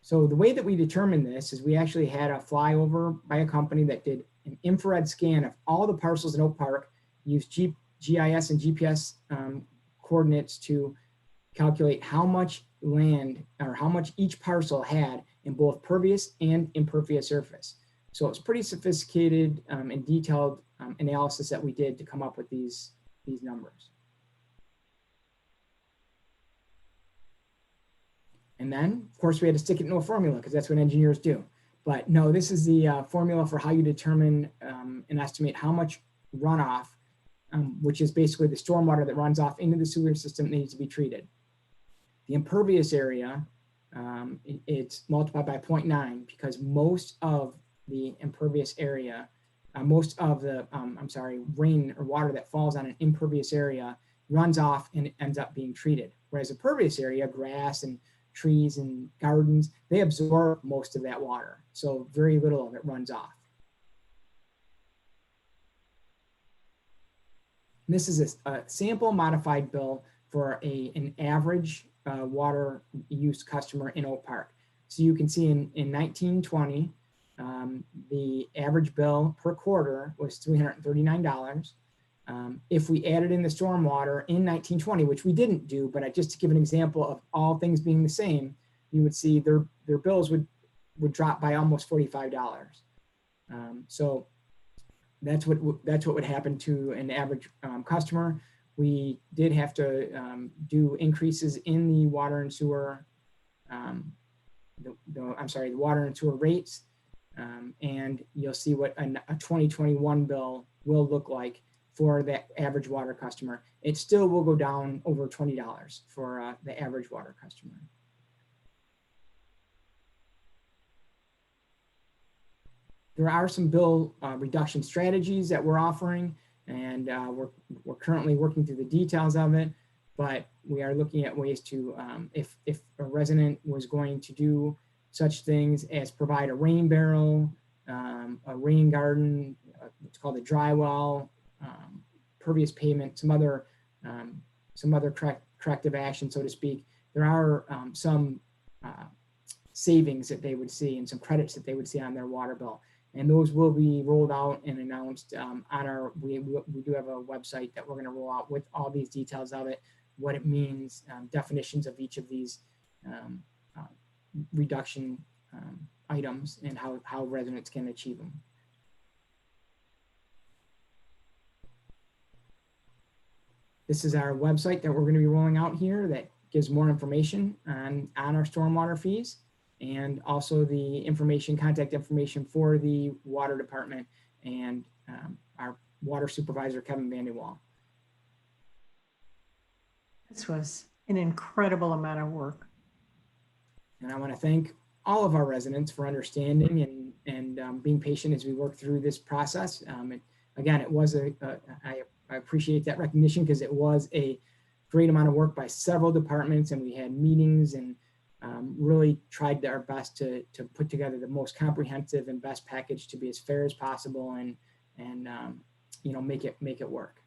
So the way that we determined this is we actually had a flyover by a company that did an infrared scan of all the parcels in Oak Park, used GIS and GPS coordinates to calculate how much land or how much each parcel had in both pervious and impervious surface. So it's pretty sophisticated and detailed analysis that we did to come up with these numbers. And then, of course, we had to stick it into a formula because that's what engineers do. But no, this is the formula for how you determine and estimate how much runoff, which is basically the stormwater that runs off into the sewer system, needs to be treated. The impervious area, it's multiplied by 0.9 because most of the impervious area, most of the, rain or water that falls on an impervious area runs off and ends up being treated. Whereas a pervious area, grass and trees and gardens, they absorb most of that water. So very little of it runs off. And this is a sample modified bill for an average water use customer in Oak Park. So you can see in 1920, the average bill per quarter was $339. If we added in the stormwater in 1920, which we didn't do, but just to give an example of all things being the same, you would see their bills would drop by almost $45. So that's what would happen to an average customer. We did have to do increases in the water and sewer, the water and sewer rates, and you'll see what a 2021 bill will look like for that average water customer. It still will go down over $20 for the average water customer. There are some bill reduction strategies that we're offering, and we're currently working through the details of it, but we are looking at ways to, if a resident was going to do such things as provide a rain barrel, a rain garden, what's called a dry well, pervious pavement, some other corrective action, so to speak. There are some savings that they would see and some credits that they would see on their water bill. And those will be rolled out and announced on our, we do have a website that we're going to roll out with all these details of it, what it means, definitions of each of these reduction items and how residents can achieve them. This is our website that we're going to be rolling out here that gives more information on our stormwater fees, and also the contact information for the water department and our water supervisor, Kevin Vanderwall. This was an incredible amount of work. And I want to thank all of our residents for understanding and being patient as we work through this process. Again, it was I appreciate that recognition, because it was a great amount of work by several departments, and we had meetings and really tried our best to put together the most comprehensive and best package to be as fair as possible and you know, make it work.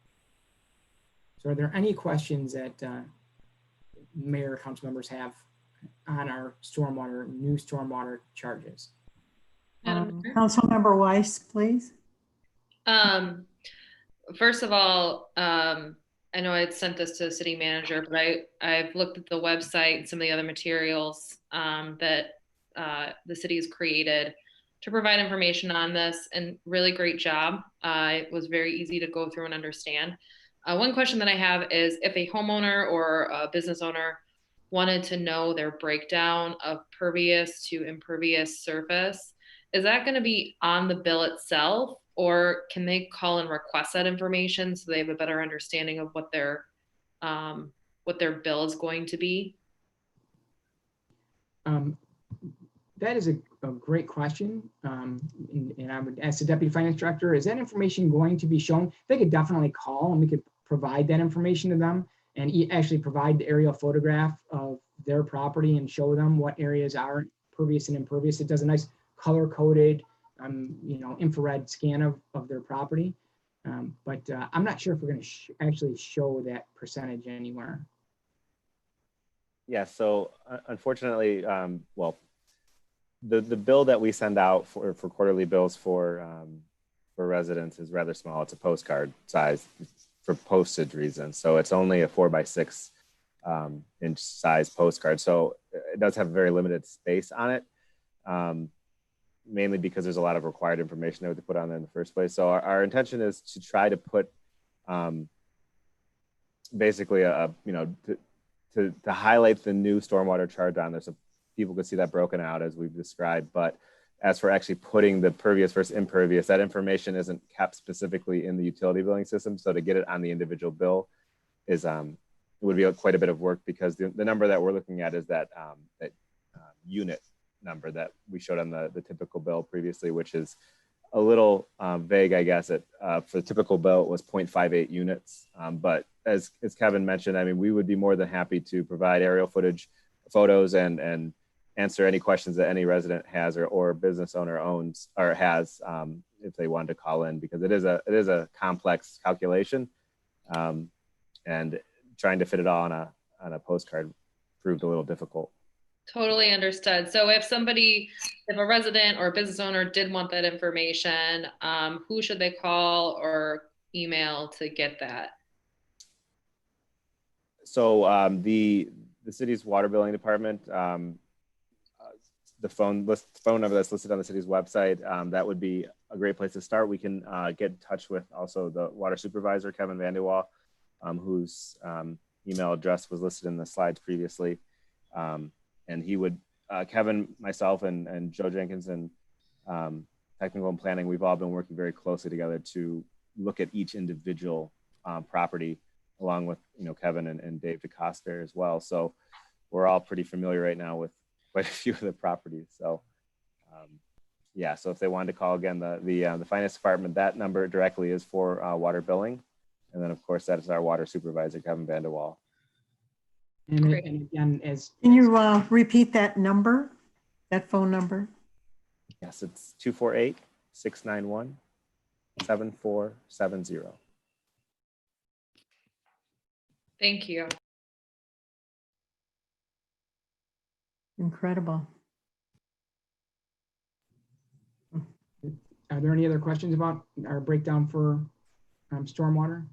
So are there any questions that mayor or council members have on our new stormwater charges? Councilmember Weiss, please. First of all, I know I had sent this to the city manager, but I've looked at the website and some of the other materials that the city has created to provide information on this, and really great job. It was very easy to go through and understand. One question that I have is, if a homeowner or a business owner wanted to know their breakdown of pervious to impervious surface, is that going to be on the bill itself, or can they call and request that information so they have a better understanding of what their bill is going to be? That is a great question. And I would ask the deputy finance director, is that information going to be shown? They could definitely call and we could provide that information to them, and actually provide the aerial photograph of their property and show them what areas are pervious and impervious. It does a nice color coded, you know, infrared scan of their property. But I'm not sure if we're going to actually show that percentage anywhere. Yeah, so unfortunately, well, the bill that we send out for quarterly bills for residents is rather small. It's a postcard size for postage reasons. So it's only a 4x6 inch size postcard. So it does have very limited space on it, mainly because there's a lot of required information that we have to put on there in the first place. So our intention is to try to put basically to highlight the new stormwater charge on there so people could see that broken out as we've described. But as for actually putting the pervious versus impervious, that information isn't kept specifically in the utility billing system. So to get it on the individual bill is it would be quite a bit of work, because the number that we're looking at is that unit number that we showed on the typical bill previously, which is a little vague, I guess. For the typical bill, it was 0.58 units. But as Kevin mentioned, I mean, we would be more than happy to provide aerial footage, photos, and answer any questions that any resident has or business owner owns or has if they wanted to call in, because it is a complex calculation, and trying to fit it all on a postcard proved a little difficult. Totally understood. So if a resident or a business owner did want that information, who should they call or email to get that? So the city's water billing department, the phone number that's listed on the city's website, that would be a great place to start. We can get in touch with also the water supervisor, Kevin Vanderwall, whose email address was listed in the slides previously. And he would, Kevin, myself, and Joe Jenkins, and technical and planning, we've all been working very closely together to look at each individual property, along with, Kevin and Dave DeCoster as well. So we're all pretty familiar right now with quite a few of the properties. So yeah, so if they wanted to call again, the finance department, that number directly is for water billing. And then of course, that is our water supervisor, Kevin Vanderwall. And again, can you repeat that number, that phone number? Yes, it's 248-691-7470. Thank you. Incredible. Are there any other questions about our breakdown for stormwater?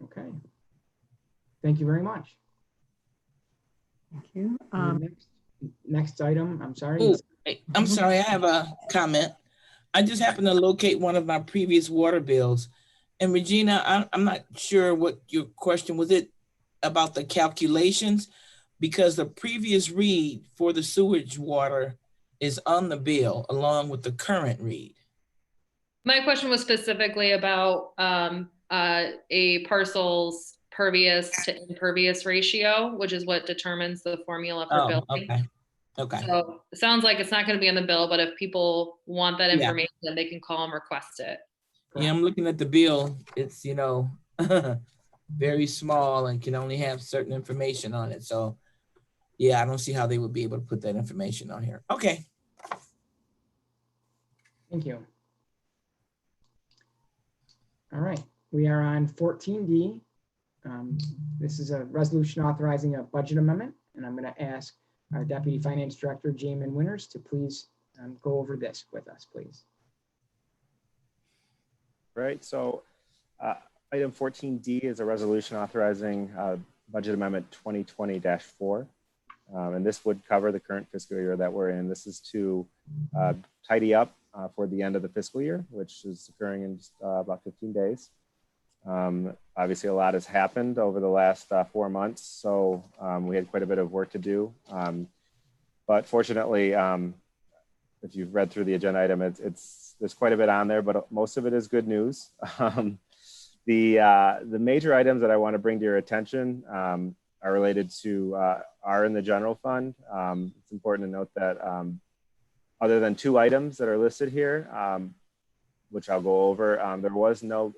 Okay. Thank you very much. Thank you. Next item, I'm sorry. Ooh, I'm sorry, I have a comment. I just happened to locate one of my previous water bills. And Regina, I'm not sure what your question was. It about the calculations? Because the previous read for the sewage water is on the bill along with the current read. My question was specifically about a parcel's pervious to impervious ratio, which is what determines the formula for billing. Okay. Okay. So it sounds like it's not going to be on the bill, but if people want that Yeah. information, then they can call and request it. Yeah, I'm looking at the bill. It's, you know, very small and can only have certain information on it. So yeah, I don't see how they would be able to put that information on here. Okay. Thank you. All right, we are on 14D. This is a resolution authorizing a budget amendment, and I'm going to ask our Deputy Finance Director, Jamin Winters, to please go over this with us, please. Right, so item 14D is a resolution authorizing budget amendment 2020-4. And this would cover the current fiscal year that we're in. This is to tidy up for the end of the fiscal year, which is occurring in just, about 15 days. Obviously, a lot has happened over the last 4 months, so we had quite a bit of work to do. But fortunately, if you've read through the agenda item, there's quite a bit on there, but most of it is good news. The major items that I want to bring to your attention are related to are in the general fund. It's important to note that other than 2 items that are listed here, which I'll go over, there was no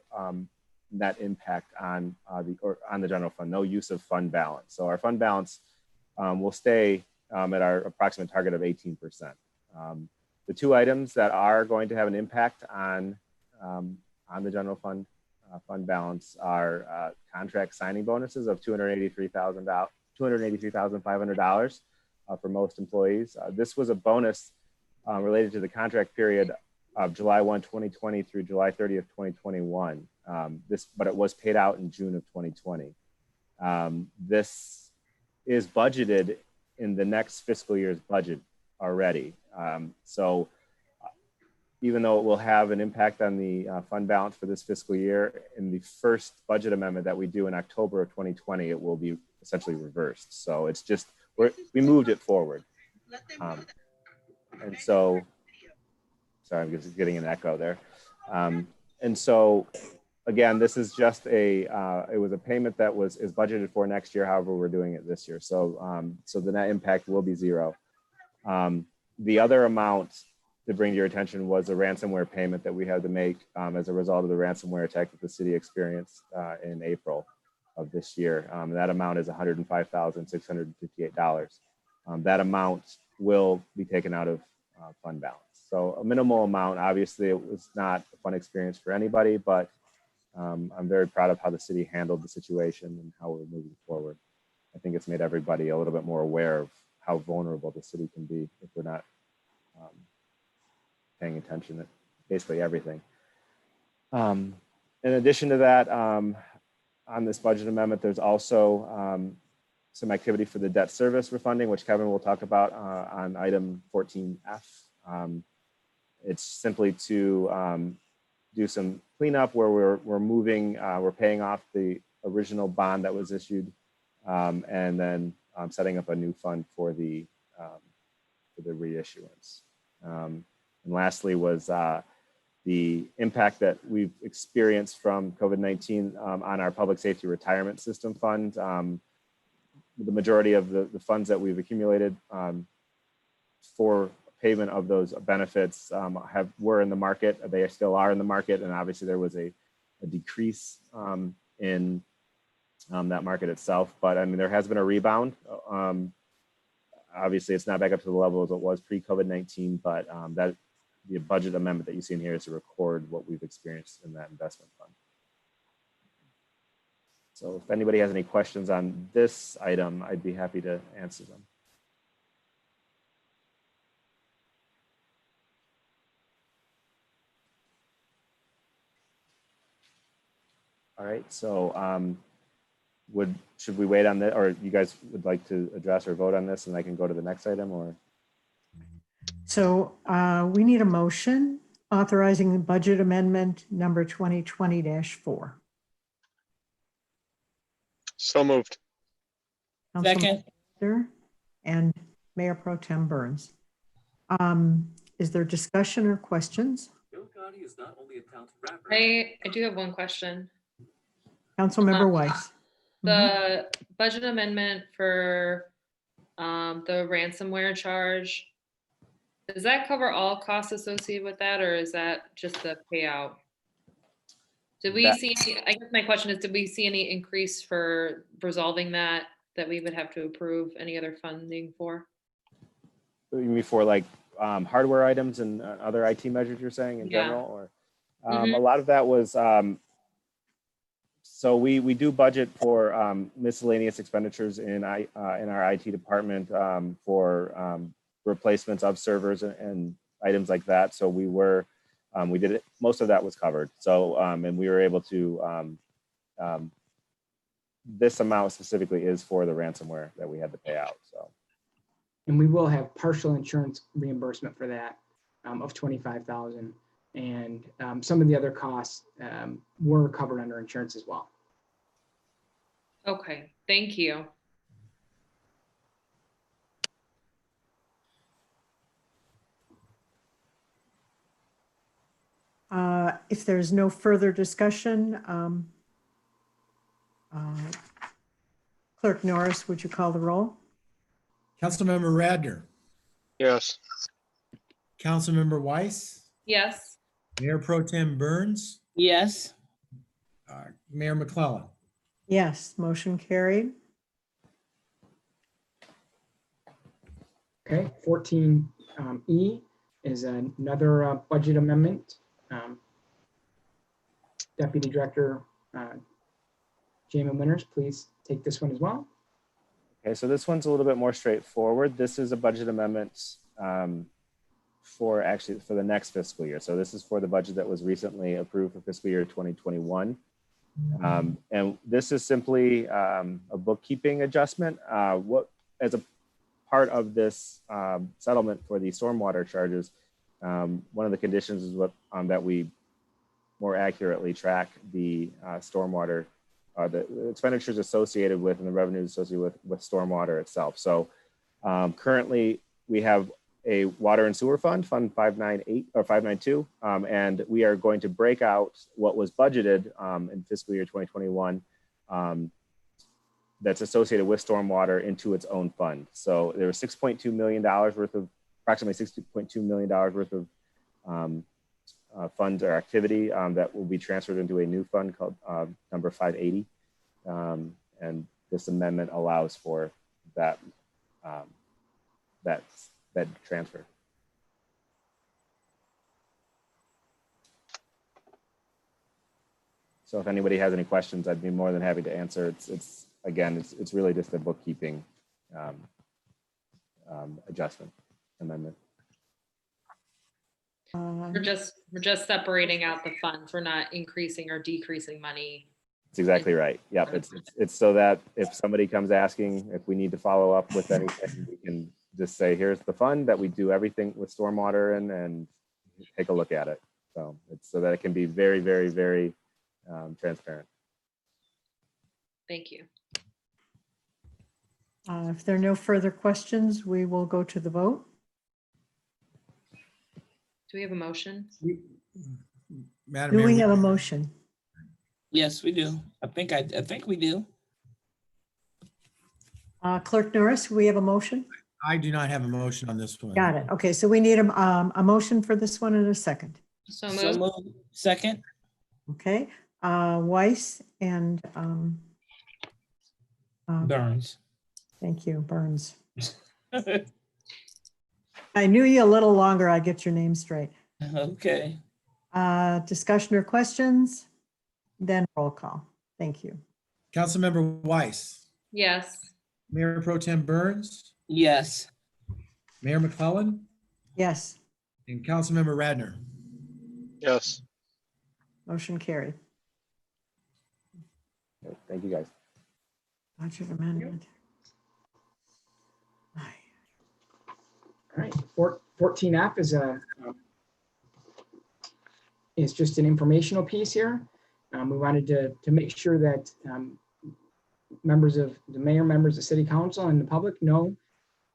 net impact on the general fund, no use of fund balance. So our fund balance will stay at our approximate target of 18%. The 2 items that are going to have an impact on the general fund balance are contract signing bonuses of $283,500 for most employees. This was a bonus related to the contract period of July 1, 2020 through July 30th, 2021. But it was paid out in June of 2020. This is budgeted in the next fiscal year's budget already. So even though it will have an impact on the fund balance for this fiscal year, in the first budget amendment that we do in October of 2020, it will be essentially reversed. So it's just, we moved it forward. And so, sorry, I'm just getting an echo there. And so, again, this is just it was a payment that is budgeted for next year. However, we're doing it this year. So, so the net impact will be 0. The other amount to bring to your attention was a ransomware payment that we had to make as a result of the ransomware attack that the city experienced in April of this year. That amount is $105,658. That amount will be taken out of fund balance. So a minimal amount. Obviously, it was not a fun experience for anybody, but I'm very proud of how the city handled the situation and how we're moving forward. I think it's made everybody a little bit more aware of how vulnerable the city can be if we're not paying attention to basically everything. In addition to that, on this budget amendment, there's also some activity for the debt service refunding, which Kevin will talk about on item 14F. It's simply to do some cleanup where we're paying off the original bond that was issued, and then setting up a new fund for the reissuance. And lastly was the impact that we've experienced from COVID-19 on our public safety retirement system fund. The majority of the funds that we've accumulated for payment of those benefits were in the market. They still are in the market, and obviously there was a decrease in that market itself. But I mean, there has been a rebound. Obviously, it's not back up to the level as it was pre-COVID-19, but that the budget amendment that you see in here is to record what we've experienced in that investment fund. So if anybody has any questions on this item, I'd be happy to answer them. All right, so should we wait on that, or you guys would like to address or vote on this and I can go to the next item, or? So we need a motion authorizing the budget amendment number 2020-4. So moved. Second. Councilman and Mayor Pro Tem Burns. Is there discussion or questions? I do have one question. Councilmember Weiss. The budget amendment for the ransomware charge, does that cover all costs associated with that, or is that just the payout? Did we see, I guess my question is, did we see any increase for resolving that we would have to approve any other funding for? You mean for like hardware items and other IT measures you're saying in Yeah. general? Or a lot of that was, so we do budget for miscellaneous expenditures in our IT department for replacements of servers and items like that. So we did it, most of that was covered. So, and we were able to, this amount specifically is for the ransomware that we had to pay out, so. And we will have partial insurance reimbursement for that of $25,000. And some of the other costs were covered under insurance as well. Okay, thank you. If there's no further discussion, Clerk Norris, would you call the roll? Councilmember Radner, Yes. Councilmember Weiss, Yes. Mayor Pro Tem Burns, Yes. Mayor McClellan. Yes, motion carried. Okay, 14E is another budget amendment. Deputy Director Jamin Winters, please take this one as well. Okay, so this one's a little bit more straightforward. This is a budget amendment for the next fiscal year. So this is for the budget that was recently approved for fiscal year 2021. And this is simply a bookkeeping adjustment. As a part of this settlement for the stormwater charges, one of the conditions is that we more accurately track the stormwater, the expenditures associated with and the revenues associated with stormwater itself. So currently we have a water and sewer fund, Fund 598 or 592, and we are going to break out what was budgeted in fiscal year 2021 that's associated with stormwater into its own fund. So there was $6.2 million worth of, approximately $6.2 million worth of funds or activity that will be transferred into a new fund called number 580. And this amendment allows for that, that transfer. So if anybody has any questions, I'd be more than happy to answer. It's really just a bookkeeping adjustment amendment. We're just separating out the funds. We're not increasing or decreasing money. That's exactly right. Yep. It's so that if somebody comes asking if we need to follow up with anything, we can just say, here's the fund that we do everything with stormwater and take a look at it. So it's so that it can be very, very, very transparent. Thank you. If there are no further questions, we will go to the vote. Do we have a motion? Madam Do Mayor, we have a motion? Yes, we do. I think we do. Clerk Norris, we have a motion? I do not have a motion on this one. Got it. Okay, so we need a motion for this one in a second. So So moved. moved. Second. Okay, Weiss and Burns. thank you, Burns. I knew you a little longer. I get your name straight. Okay. Discussion or questions? Then roll call. Thank you. Councilmember Weiss, Yes. Mayor Pro Tem Burns, Yes. Mayor McClellan, Yes, and Councilmember Radner. Yes. motion carried. Okay, thank you, guys. Budget amendment. All right, 14F is a is just an informational piece here. We wanted to make sure that members of the mayor, members of city council, and the public know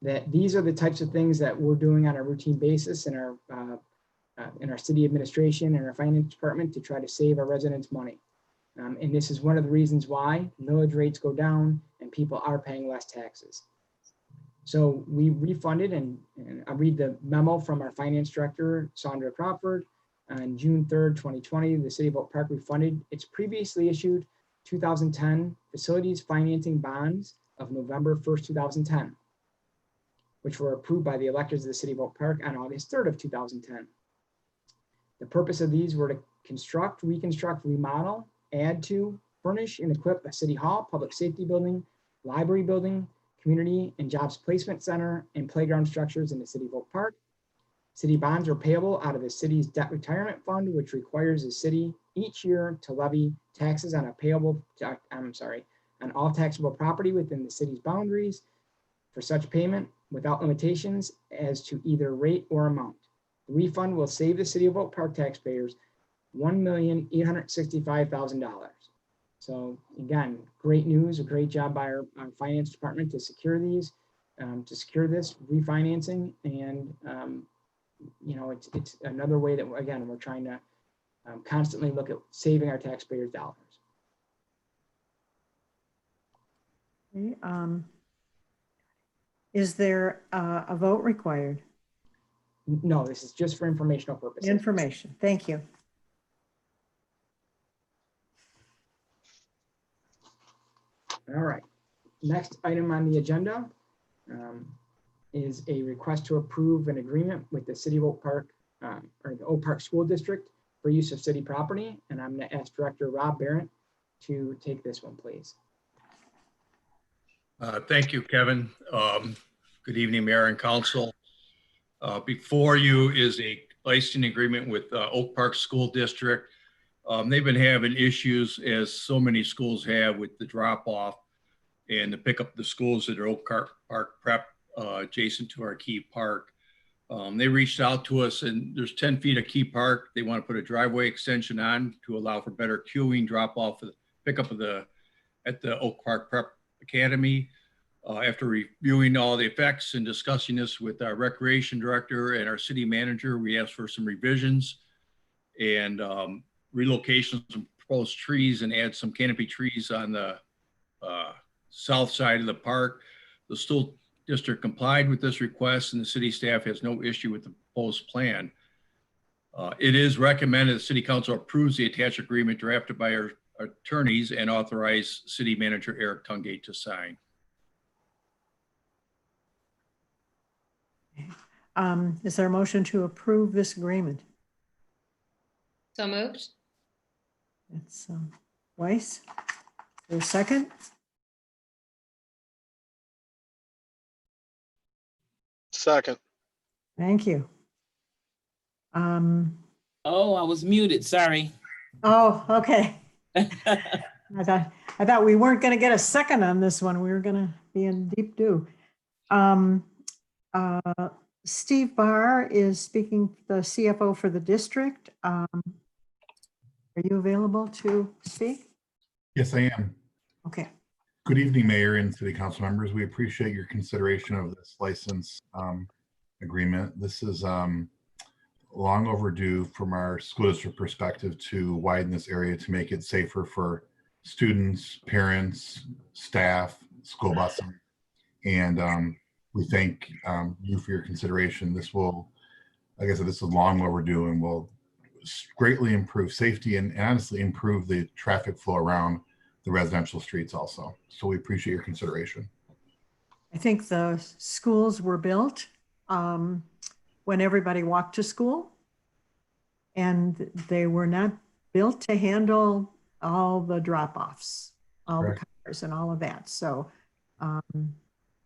that these are the types of things that we're doing on a routine basis in our city administration and our finance department to try to save our residents money. And this is one of the reasons why millage rates go down and people are paying less taxes. So we refunded, and I'll read the memo from our finance director, Sandra Crawford. On June 3rd, 2020, the City of Oak Park refunded its previously issued 2010 facilities financing bonds of November 1st, 2010, which were approved by the electors of the City of Oak Park on August 3rd of 2010. The purpose of these were to construct, reconstruct, remodel, add to, furnish, and equip a city hall, public safety building, library building, community and jobs placement center, and playground structures in the City of Oak Park. City bonds are payable out of the city's debt retirement fund, which requires the city each year to levy taxes on on all taxable property within the city's boundaries for such payment without limitations as to either rate or amount. The refund will save the City of Oak Park taxpayers $1,865,000. So again, great news, a great job by our finance department to secure these, to secure this refinancing. And you know, it's another way that, again, we're trying to constantly look at saving our taxpayers' dollars. Okay, is there a vote required? No, this is just for informational purposes. Information, thank you. All right, next item on the agenda is a request to approve an agreement with the City of Oak Park or the Oak Park School District for use of city property. And I'm going to ask Director Rob Barrett to take this one, please. Thank you, Kevin. Good evening, Mayor and Council. Before you is a licensing agreement with Oak Park School District. They've been having issues, as so many schools have, with the drop-off and to pick up the schools that are Oak Park Prep adjacent to our Key Park. They reached out to us, and there's 10 feet of Key Park. They want to put a driveway extension on to allow for better queuing, drop-off, pickup of at the Oak Park Prep Academy. After reviewing all the effects and discussing this with our recreation director and our city manager, we asked for some revisions and relocation of some proposed trees and add some canopy trees on the south side of the park. The school district complied with this request, and the city staff has no issue with the proposed plan. It is recommended the city council approves the attached agreement drafted by our attorneys and authorize city manager Eric Tungate to sign. Is there a motion to approve this agreement? So moved. It's Weiss. Is there a second? Second. Thank you. Oh, I was muted, sorry. Oh, okay. I thought we weren't going to get a second on this one. We were going to be in deep doo. Steve Barr is speaking, the CFO for the district. Are you available to speak? Yes, I am. Okay. Good evening, Mayor and City Council members. We appreciate your consideration of this license agreement. This is long overdue from our school district perspective to widen this area to make it safer for students, parents, staff, school busing. And we thank you for your consideration. This will, like I said, this is long overdue and will greatly improve safety and honestly improve the traffic flow around the residential streets also. So we appreciate your consideration. I think the schools were built when everybody walked to school, and they were not built to handle all the drop-offs, all the cars and all of that. So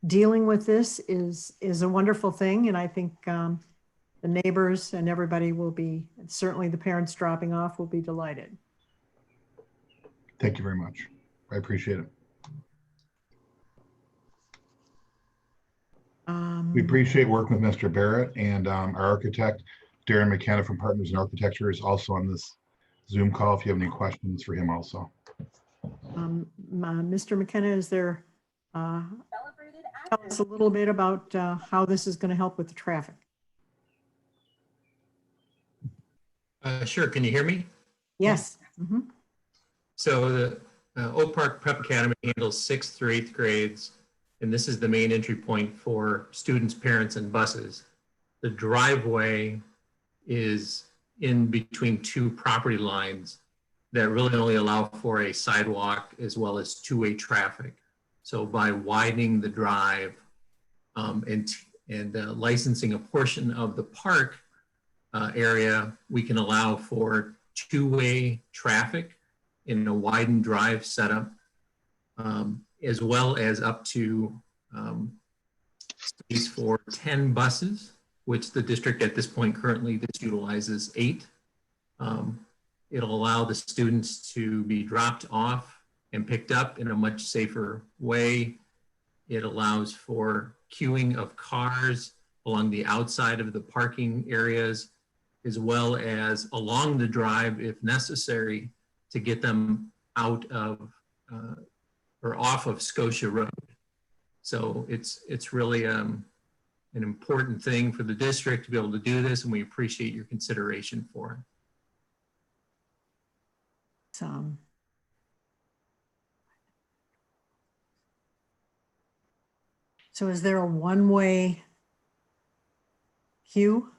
dealing with this is a wonderful thing. And I think the neighbors and everybody will be, certainly the parents dropping off will be delighted. Thank you very much. I appreciate it. We appreciate working with Mr. Barrett and our architect Darren McKenna from Partners in Architecture is also on this Zoom call if you have any questions for him also. Mr. McKenna, is there, tell us a little bit about how this is going to help with the traffic. Sure. Can you hear me? Yes. Mm-hmm. So the Oak Park Prep Academy handles 6th through 8th grades, and this is the main entry point for students, parents, and buses. The driveway is in between two property lines that really only allow for a sidewalk as well as two-way traffic. So by widening the drive and licensing a portion of the park area, we can allow for two-way traffic in a widened drive setup, as well as up to space for 10 buses, which the district at this point currently this utilizes 8. It'll allow the students to be dropped off and picked up in a much safer way. It allows for queuing of cars along the outside of the parking areas, as well as along the drive if necessary to get them out of or off of Scotia Road. So it's really an important thing for the district to be able to do this, and we appreciate your consideration for it. So is there a one-way queue?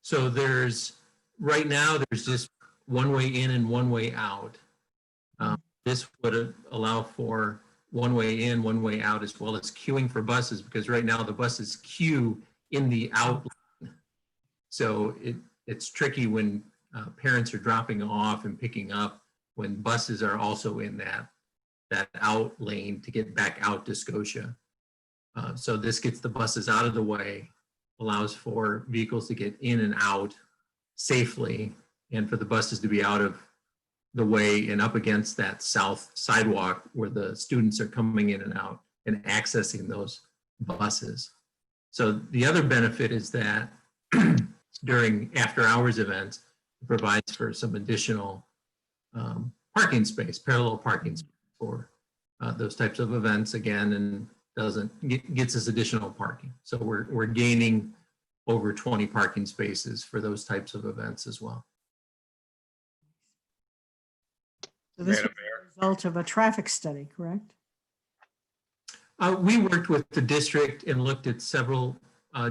So right now, there's just one way in and one way out. This would allow for one way in, one way out, as well as queuing for buses, because right now the buses queue in the out lane. So it's tricky when parents are dropping off and picking up when buses are also in that out lane to get back out to Scotia. So this gets the buses out of the way, allows for vehicles to get in and out safely, and for the buses to be out of the way and up against that south sidewalk where the students are coming in and out and accessing those buses. So the other benefit is that during after hours events, it provides for some additional parking space, parallel parking space for those types of events again, and gets us additional parking. So we're gaining over 20 parking spaces for those types of events as well. So this is a result of a traffic study, correct? We worked with the district and looked at several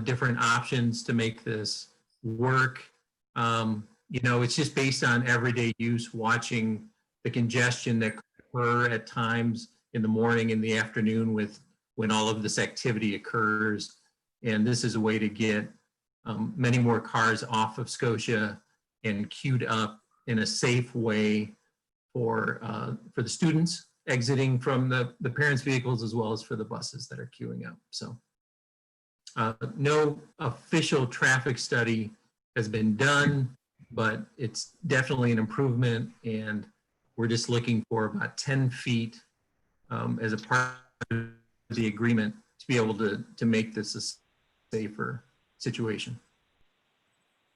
different options to make this work. It's just based on everyday use, watching the congestion that could occur at times in the morning, in the afternoon when all of this activity occurs. And this is a way to get many more cars off of Scotia and queued up in a safe way for the students exiting from the parents' vehicles, as well as for the buses that are queuing up. So no official traffic study has been done, but it's definitely an improvement, and we're just looking for about 10 feet as a part of the agreement to be able to make this a safer situation.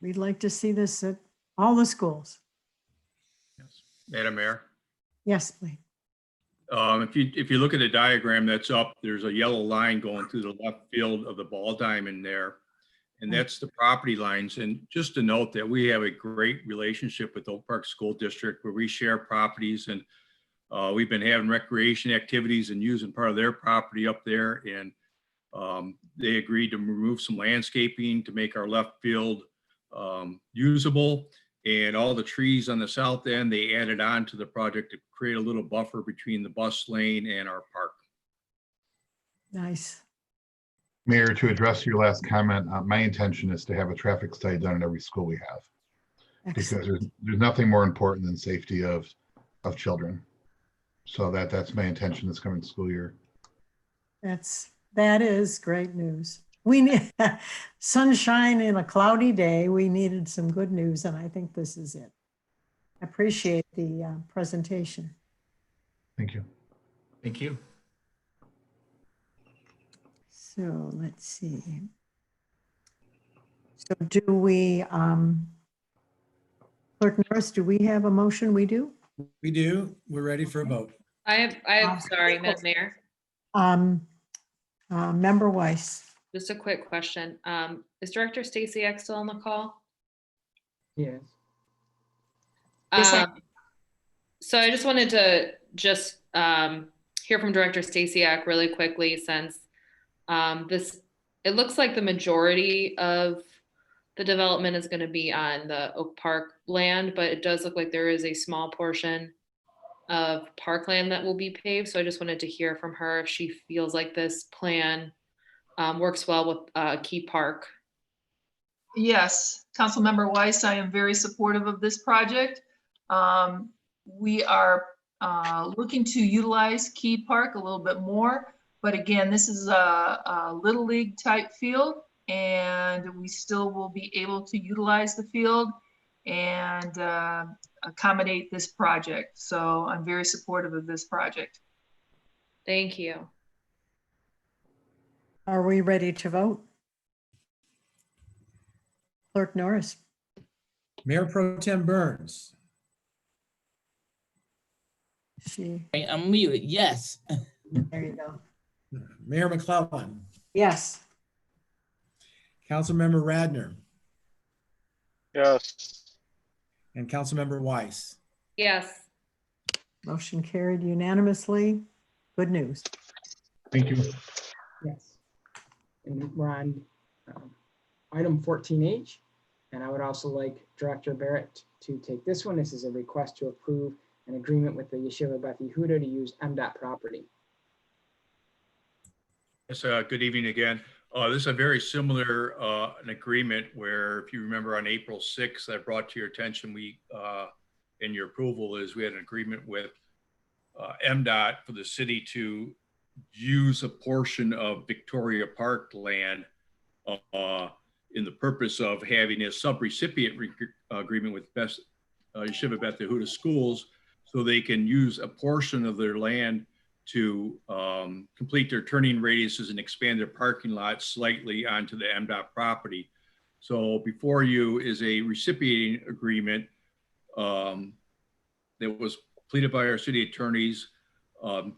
We'd like to see this at all the schools. Yes. Madam Mayor, Yes, please. if you look at the diagram that's up, there's a yellow line going through the left field of the ball diamond there. And that's the property lines. And just to note that we have a great relationship with Oak Park School District where we share properties, and we've been having recreation activities and using part of their property up there. And they agreed to remove some landscaping to make our left field usable. And all the trees on the south end, they added on to the project to create a little buffer between the bus lane and our park. Nice. Mayor, to address your last comment, my intention is to have a traffic study done in every school we have. Excellent. Because there's nothing more important than safety of children. So that's my intention this coming school year. That is great news. We need sunshine in a cloudy day. We needed some good news, and I think this is it. I appreciate the presentation. Thank you. Thank you. So let's see. So do we, Clerk Norris, do we have a motion? We do? We do. We're ready for a vote. Sorry, Madam Mayor, Member Weiss. just a quick question. Is Director Stasiak still on the call? Yes. Yes, I- So I just wanted to hear from Director Stasiak really quickly, since it looks like the majority of the development is going to be on the Oak Park land, but it does look like there is a small portion of parkland that will be paved. So I just wanted to hear from her if she feels like this plan works well with Key Park. Yes, Councilmember Weiss, I am very supportive of this project. We are looking to utilize Key Park a little bit more, but again, this is a Little League type field, and we still will be able to utilize the field and accommodate this project. So I'm very supportive of this project. Thank you. Are we ready to vote? Clerk Norris. Mayor Pro Tem Burns, I'm muted. Yes. There you go. Mayor McClellan, Yes. Councilmember Radner, Yes. and Councilmember Weiss. Yes. Motion carried unanimously. Good news. Thank you. Yes. And we're on item 14H. And I would also like Director Barrett to take this one. This is a request to approve an agreement with the Yeshiva Beth Yehuda to use MDOT property. Yes, good evening again. This is a very similar an agreement where, if you remember, on April 6th, I brought to your attention, and your approval is we had an agreement with MDOT for the city to use a portion of Victoria Park land in the purpose of having a sub-recipient agreement with Yeshiva Beth Yehuda schools, so they can use a portion of their land to complete their turning radiuses and expand their parking lot slightly onto the MDOT property. So before you is a recipient agreement that was completed by our city attorneys.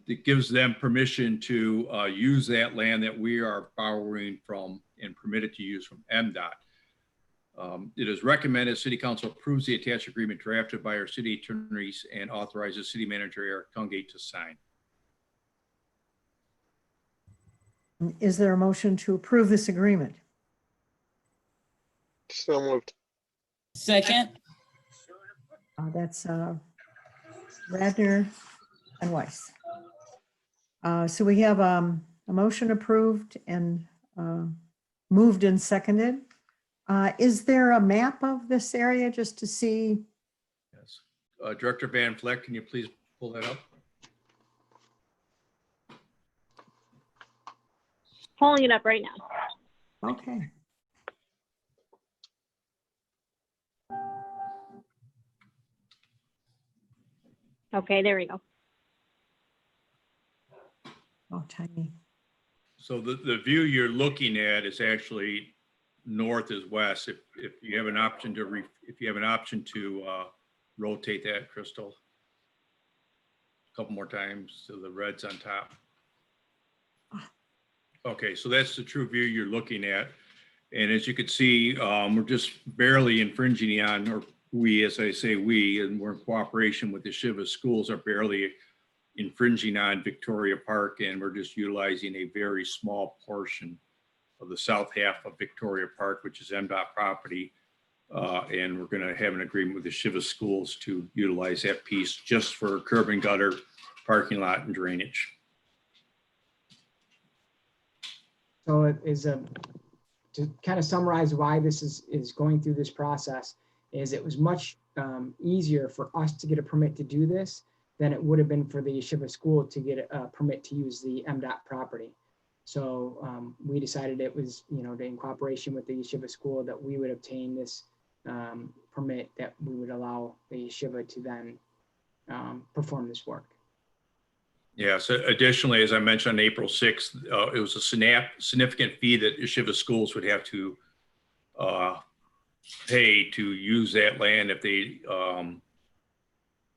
It gives them permission to use that land that we are borrowing from and permitted to use from MDOT. It is recommended City Council approves the attached agreement drafted by our city attorneys and authorizes City Manager Eric Tungate to sign. Is there a motion to approve this agreement? So moved. Second. That's Radner and Weiss. So we have a motion approved and moved and seconded. Is there a map of this area just to see? Yes. Director Van Vleck, can you please pull that up? Pulling it up right now. Okay. Okay, there we go. Oh, tiny. So the view you're looking at is actually north is west. If you have an option to rotate that, Crystal, a couple more times, so the red's on top. Okay, so that's the true view you're looking at. And as you can see, we're just barely infringing on, or we, as I say, we, and we're in cooperation with the Yeshiva schools, are barely infringing on Victoria Park, and we're just utilizing a very small portion of the south half of Victoria Park, which is MDOT property. And we're going to have an agreement with the Yeshiva schools to utilize that piece just for curb and gutter, parking lot, and drainage. So it is to kind of summarize why this is going through this process, is it was much easier for us to get a permit to do this than it would have been for the Yeshiva school to get a permit to use the MDOT property. So we decided it was, in cooperation with the Yeshiva school, that we would obtain this permit that we would allow the Yeshiva to then perform this work. Yeah, so additionally, as I mentioned on April 6th, it was a significant fee that Yeshiva schools would have to pay to use that land if they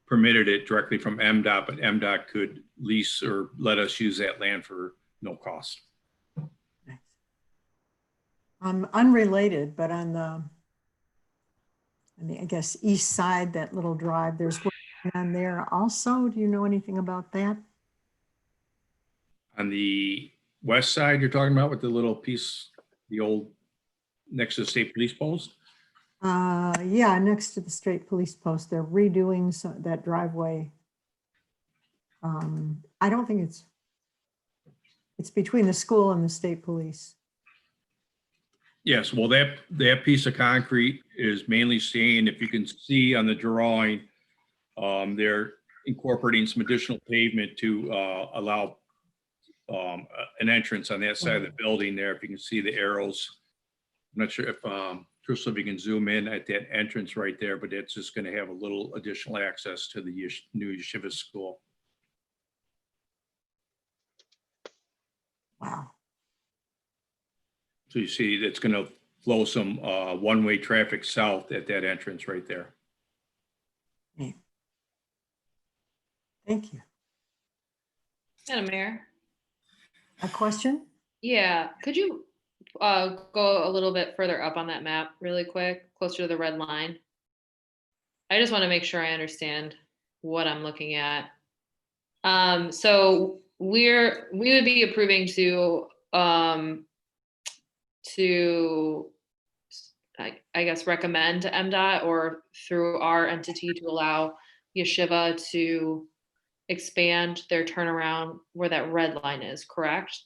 permitted it directly from MDOT, but MDOT could lease or let us use that land for no cost. Unrelated, but on the, I guess, east side, that little drive, there's work on there also. Do you know anything about that? On the west side, you're talking about with the little piece, the old, next to the state police post? Yeah, next to the state police post, they're redoing that driveway. I don't think it's between the school and the state police. Yes, well, that piece of concrete is mainly staying, if you can see on the drawing, they're incorporating some additional pavement to allow an entrance on that side of the building there. If you can see the arrows. I'm not sure if, Crystal, if you can zoom in at that entrance right there, but it's just going to have a little additional access to the new yeshiva school. Wow. So you see it's going to flow some one-way traffic south at that entrance right there. Okay. Thank you. Madam Mayor. A question? Yeah, could you go a little bit further up on that map really quick, closer to the red line? I just want to make sure I understand what I'm looking at. So we would be approving to I guess recommend to MDOT or through our entity to allow yeshiva to expand their turnaround where that red line is, correct?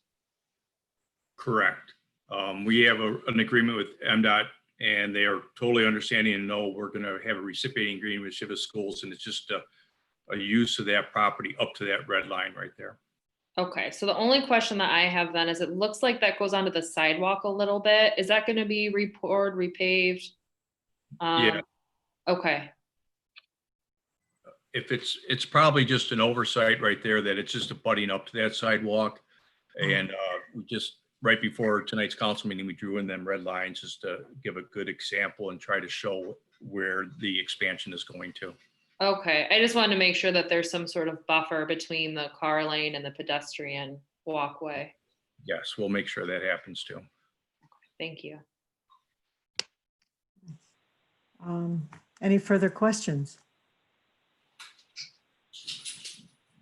Correct. We have an agreement with MDOT, and they are totally understanding and know we're going to have a reciprocating agreement with Shiva Schools, and it's just a use of that property up to that red line right there. Okay, so the only question that I have then is it looks like that goes onto the sidewalk a little bit. Is that going to be repoured, repaved? Yeah. Okay. If it's probably just an oversight right there that it's just a butting up to that sidewalk. And we just, right before tonight's council meeting, we drew in them red lines just to give a good example and try to show where the expansion is going to. Okay, I just wanted to make sure that there's some sort of buffer between the car lane and the pedestrian walkway. Yes, we'll make sure that happens too. Thank you. Any further questions?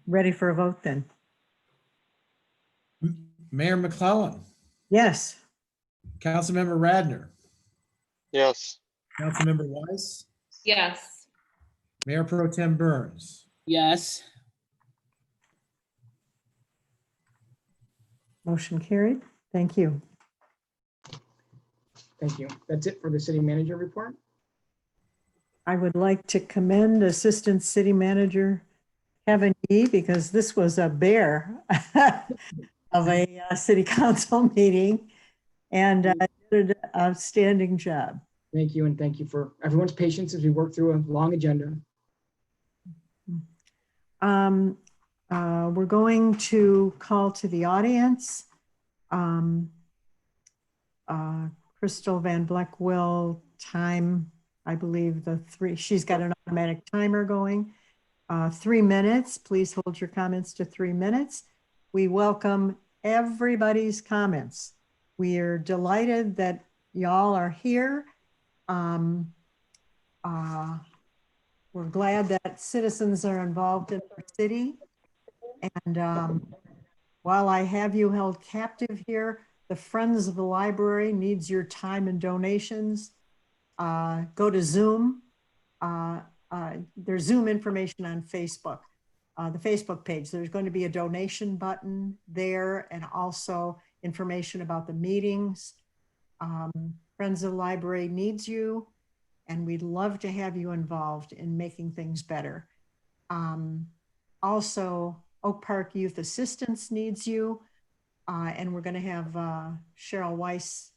Ready for a vote then? Mayor McClellan, Yes. Councilmember Radner, Yes. Councilmember Weiss, Yes. Mayor Pro Tem Burns. Yes. Motion carried. Thank you. Thank you. That's it for the city manager report. I would like to commend Assistant City Manager Kevin Yee, because this was a bear of a city council meeting, and did an outstanding job. Thank you, and thank you for everyone's patience as we work through a long agenda. We're going to call to the audience. Crystal Van Vleck will time, I believe, she's got an automatic timer going. 3 minutes. Please hold your comments to 3 minutes. We welcome everybody's comments. We are delighted that y'all are here. We're glad that citizens are involved in our city. And while I have you held captive here, the Friends of the Library needs your time and donations. Go to Zoom. There's Zoom information on Facebook, the Facebook page. There's going to be a donation button there, and also information about the meetings. Friends of the Library needs you, and we'd love to have you involved in making things better. Also, Oak Park Youth Assistance needs you, and we're going to have Cheryl Weiss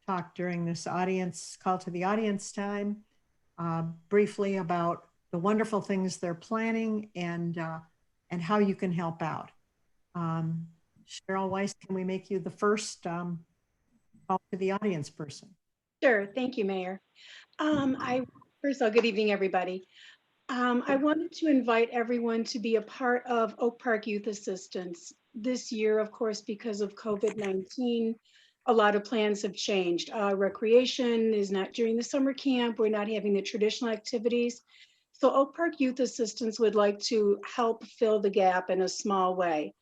talk during this audience, call to the audience time, briefly about the wonderful things they're planning and how you can help out. Cheryl Weiss, can we make you the first call to the audience person? Sure. Thank you, Mayor. First of all, good evening, everybody. I wanted to invite everyone to be a part of Oak Park Youth Assistance. This year, of course, because of COVID-19, a lot of plans have changed. Recreation is not during the summer camp. We're not having the traditional activities. So Oak Park Youth Assistance would like to help fill the gap in a small way.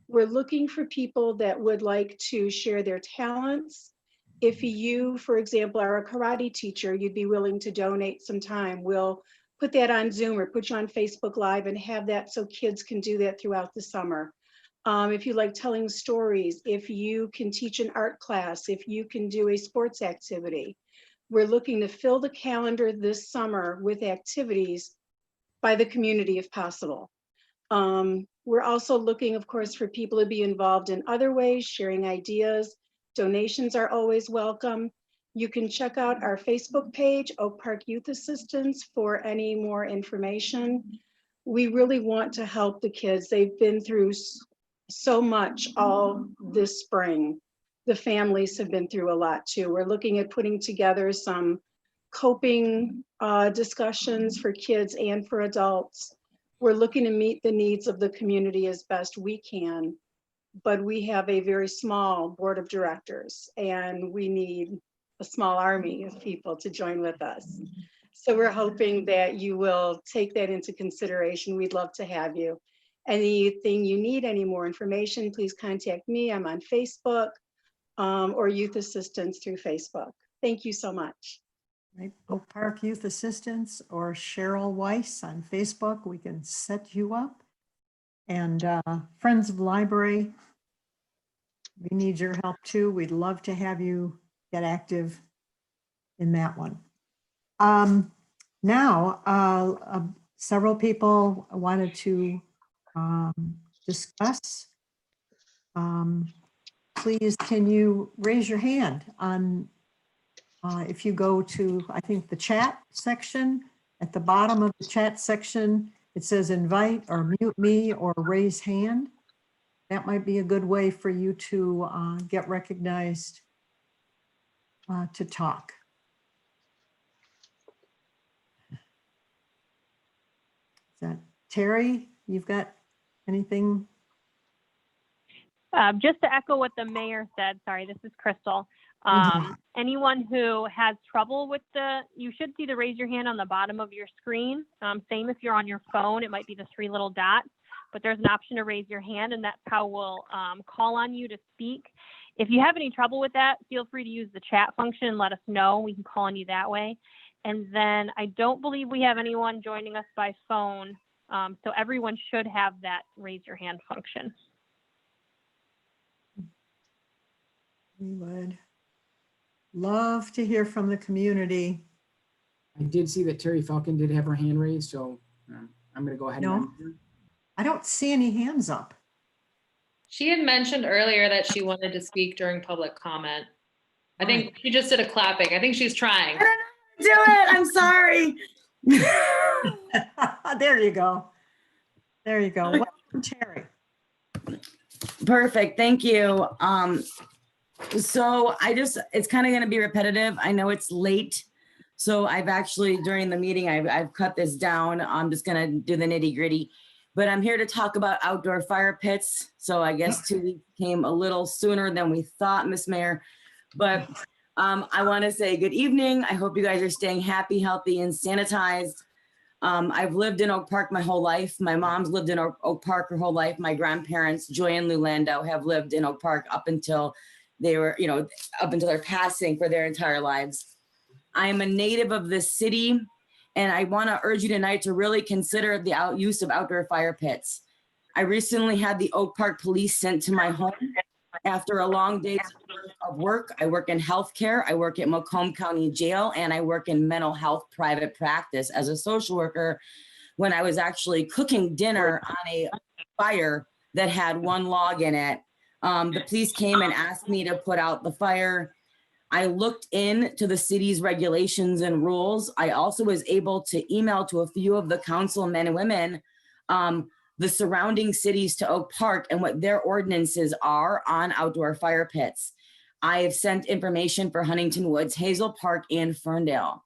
We're looking for people that would like to share their talents. If you, for example, are a karate teacher, you'd be willing to donate some time. We'll put that on Zoom or put you on Facebook Live and have that so kids can do that throughout the summer. If you like telling stories, if you can teach an art class, if you can do a sports activity. We're looking to fill the calendar this summer with activities by the community if possible. We're also looking, of course, for people to be involved in other ways, sharing ideas. Donations are always welcome. You can check out our Facebook page, Oak Park Youth Assistance, for any more information. We really want to help the kids. They've been through so much all this spring. The families have been through a lot too. We're looking at putting together some coping discussions for kids and for adults. We're looking to meet the needs of the community as best we can, but we have a very small board of directors and we need a small army of people to join with us. So we're hoping that you will take that into consideration. We'd love to have you. Anything you need, any more information, please contact me. I'm on Facebook or Youth Assistance through Facebook. Thank you so much. Right, Oak Park Youth Assistance or Cheryl Weiss on Facebook. We can set you up. And Friends of the Library, we need your help too. We'd love to have you get active in that one. Now, several people wanted to discuss. Please, can you raise your hand on if you go to, I think, the chat section, at the bottom of the chat section, it says invite or mute me or raise hand. That might be a good way for you to get recognized to talk. Is that Terry? You've got anything? Just to echo what the mayor said, sorry, this is Crystal. Anyone who has trouble with you should see the raise your hand on the bottom of your screen. Same if you're on your phone, it might be the 3 little dots, but there's an option to raise your hand and that's how we'll call on you to speak. If you have any trouble with that, feel free to use the chat function and let us know. We can call on you that way. And then I don't believe we have anyone joining us by phone. So everyone should have that raise your hand function. We would love to hear from the community. I did see that Terry Falcon did have her hand raised, so I'm going to go ahead and unmute her. I don't see any hands up. She had mentioned earlier that she wanted to speak during public comment. I think she just did a clapping. I think she's trying. I don't know how to do it. I'm sorry. There you go. There you go. Welcome, Terry. Perfect. Thank you. So it's kind of going to be repetitive. I know it's late. So I've actually, during the meeting, I've cut this down. I'm just going to do the nitty gritty, but I'm here to talk about outdoor fire pits. So I guess 2 weeks came a little sooner than we thought, Miss Mayor, but I want to say good evening. I hope you guys are staying happy, healthy, and sanitized. I've lived in Oak Park my whole life. My mom's lived in Oak Park her whole life. My grandparents, Joy and Lou Landau, have lived in Oak Park up until they were, up until their passing for their entire lives. I am a native of this city, and I want to urge you tonight to really consider the use of outdoor fire pits. I recently had the Oak Park police sent to my home after a long day of work. I work in healthcare. I work at Macomb County Jail, and I work in mental health private practice as a social worker when I was actually cooking dinner on a fire that had 1 log in it. The police came and asked me to put out the fire. I looked into the city's regulations and rules. I also was able to email to a few of the councilmen and women, the surrounding cities to Oak Park and what their ordinances are on outdoor fire pits. I have sent information for Huntington Woods, Hazel Park, and Ferndale.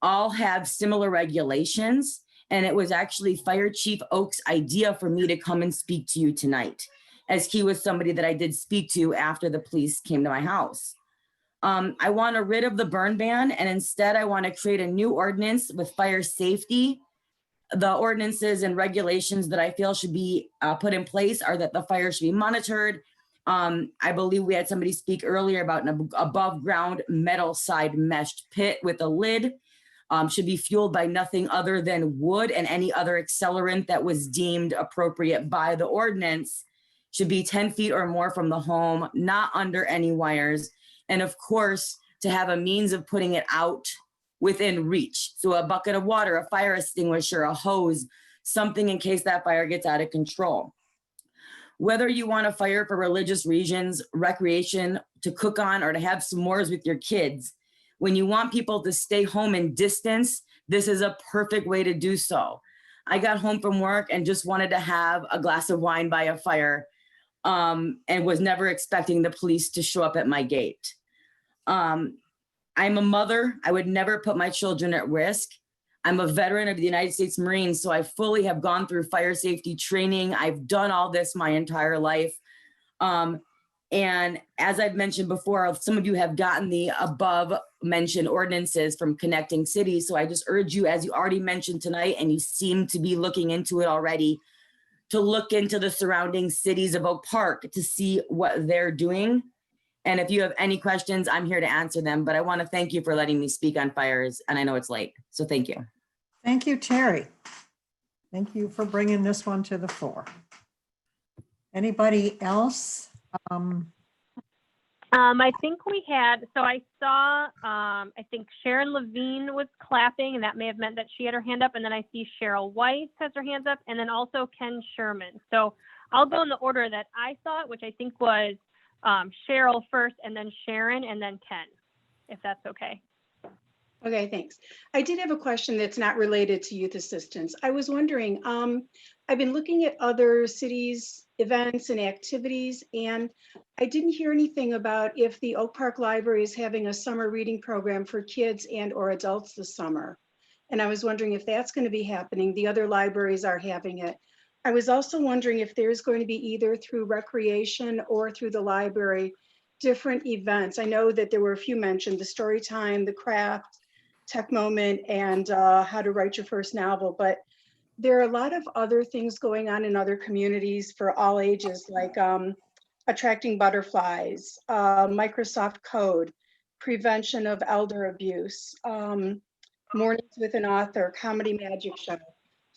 All have similar regulations. And it was actually Fire Chief Oak's idea for me to come and speak to you tonight, as he was somebody that I did speak to after the police came to my house. I want to rid of the burn ban, and instead I want to create a new ordinance with fire safety. The ordinances and regulations that I feel should be put in place are that the fire should be monitored. I believe we had somebody speak earlier about an above ground metal side meshed pit with a lid. Should be fueled by nothing other than wood, and any other accelerant that was deemed appropriate by the ordinance should be 10 feet or more from the home, not under any wires. And of course, to have a means of putting it out within reach. So a bucket of water, a fire extinguisher, a hose, something in case that fire gets out of control. Whether you want a fire for religious reasons, recreation, to cook on, or to have s'mores with your kids, when you want people to stay home in distance, this is a perfect way to do so. I got home from work and just wanted to have a glass of wine by a fire, and was never expecting the police to show up at my gate. I'm a mother. I would never put my children at risk. I'm a veteran of the United States Marines, so I fully have gone through fire safety training. I've done all this my entire life. And as I've mentioned before, some of you have gotten the above mentioned ordinances from connecting cities. So I just urge you, as you already mentioned tonight, and you seem to be looking into it already, to look into the surrounding cities of Oak Park to see what they're doing. And if you have any questions, I'm here to answer them. But I want to thank you for letting me speak on fires. And I know it's late, so thank you. Thank you, Terry. Thank you for bringing this one to the fore. Anybody else? I think we had, so I saw, I think Sharon Levine was clapping, and that may have meant that she had her hand up. And then I see Cheryl Weiss has her hands up, and then also Ken Sherman. So I'll go in the order that I saw it, which I think was Cheryl first, and then Sharon, and then Ken, if that's okay. Okay, thanks. I did have a question that's not related to youth assistance. I was wondering, I've been looking at other cities' events and activities, and I didn't hear anything about if the Oak Park Library is having a summer reading program for kids and or adults this summer. And I was wondering if that's going to be happening. The other libraries are having it. I was also wondering if there's going to be either through recreation or through the library, different events. I know that there were a few mentioned, the story time, the craft, tech moment, and how to write your first novel. But there are a lot of other things going on in other communities for all ages, like attracting butterflies, Microsoft Code, prevention of elder abuse, mornings with an author, comedy magic show.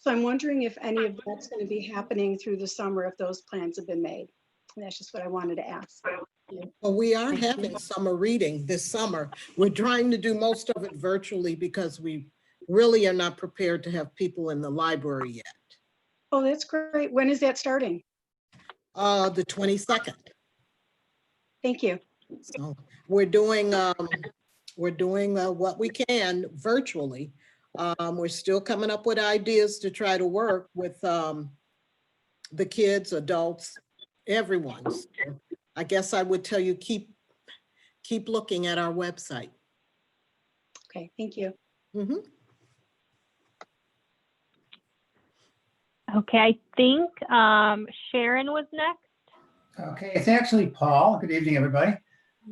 So I'm wondering if any of that's going to be happening through the summer, if those plans have been made. And that's just what I wanted to ask. Well, we are having summer reading this summer. We're trying to do most of it virtually because we really are not prepared to have people in the library yet. Oh, that's great. When is that starting? The 22nd. Thank you. So we're doing what we can virtually. We're still coming up with ideas to try to work with the kids, adults, everyone. So I guess I would tell you, keep looking at our website. Okay, thank you. Mm-hmm. Okay, I think Sharon was next. Okay, it's actually Paul. Good evening, everybody.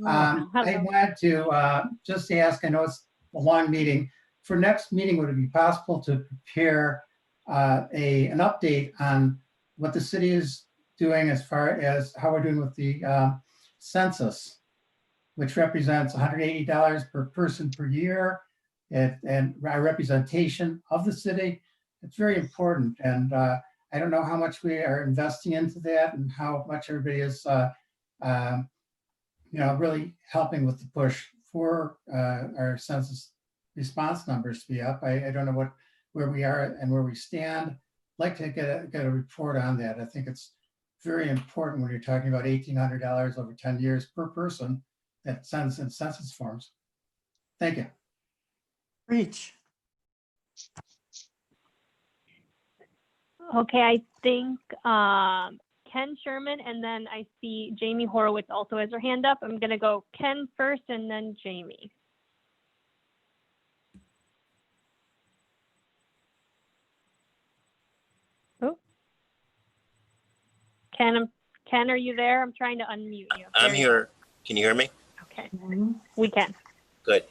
I wanted to just ask, I know it's a long meeting. For next meeting, would it be possible to prepare an update on what the city is doing as far as how we're doing with the census, which represents $180 per person per year, and our representation of the city? It's very important. And I don't know how much we are investing into that and how much everybody is really helping with the push for our census response numbers to be up. I don't know where we are and where we stand. I'd like to get a report on that. I think it's very important when you're talking about $1,800 over 10 years per person that sends in census forms. Thank you. Reach. Okay, I think Ken Sherman, and then I see Jamie Horowitz also has her hand up. I'm going to go Ken first and then Jamie. Oh. Ken, are you there? I'm trying to unmute you. I'm There you here. Can you hear me? go. Okay, we can. Good.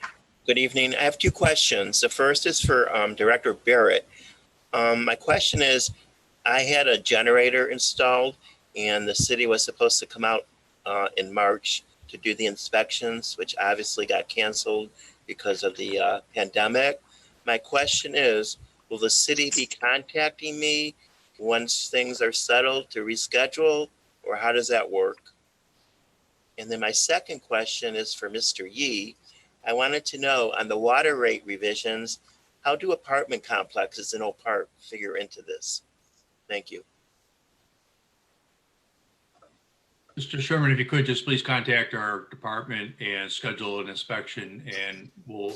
Good evening. I have two questions. The first is for Director Barrett. My question is, I had a generator installed and the city was supposed to come out in March to do the inspections, which obviously got canceled because of the pandemic. My question is, will the city be contacting me once things are settled to reschedule, or how does that work? And then my second question is for Mr. Yee. I wanted to know on the water rate revisions, how do apartment complexes in Oak Park figure into this? Thank you. Mr. Sherman, if you could just please contact our department and schedule an inspection, and we'll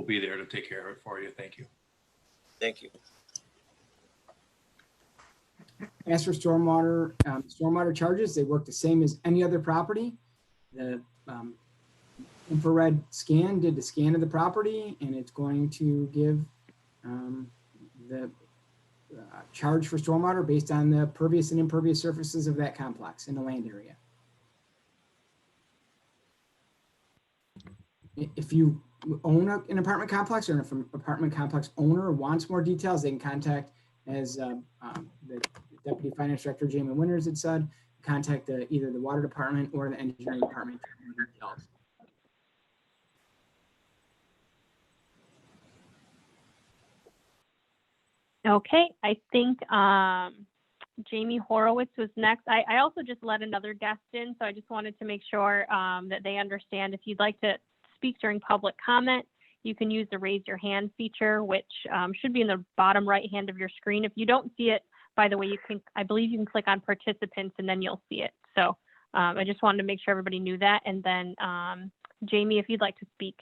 be there to take care of it for you. Thank you. Thank you. As for stormwater charges, they work the same as any other property. The infrared scan did the scan of the property, and it's going to give the charge for stormwater based on the pervious and impervious surfaces of that complex in the land area. If you own an apartment complex, or if an apartment complex owner wants more details, they can contact, as the Deputy Finance Director Jamie Winters had said, contact either the water department or the engineering department for more details. Okay, I think Jamie Horowitz was next. I also just let another guest in, so I just wanted to make sure that they understand. If you'd like to speak during public comment, you can use the raise your hand feature, which should be in the bottom right hand of your screen. If you don't see it, by the way, I believe you can click on participants and then you'll see it. So I just wanted to make sure everybody knew that. And then Jamie, if you'd like to speak.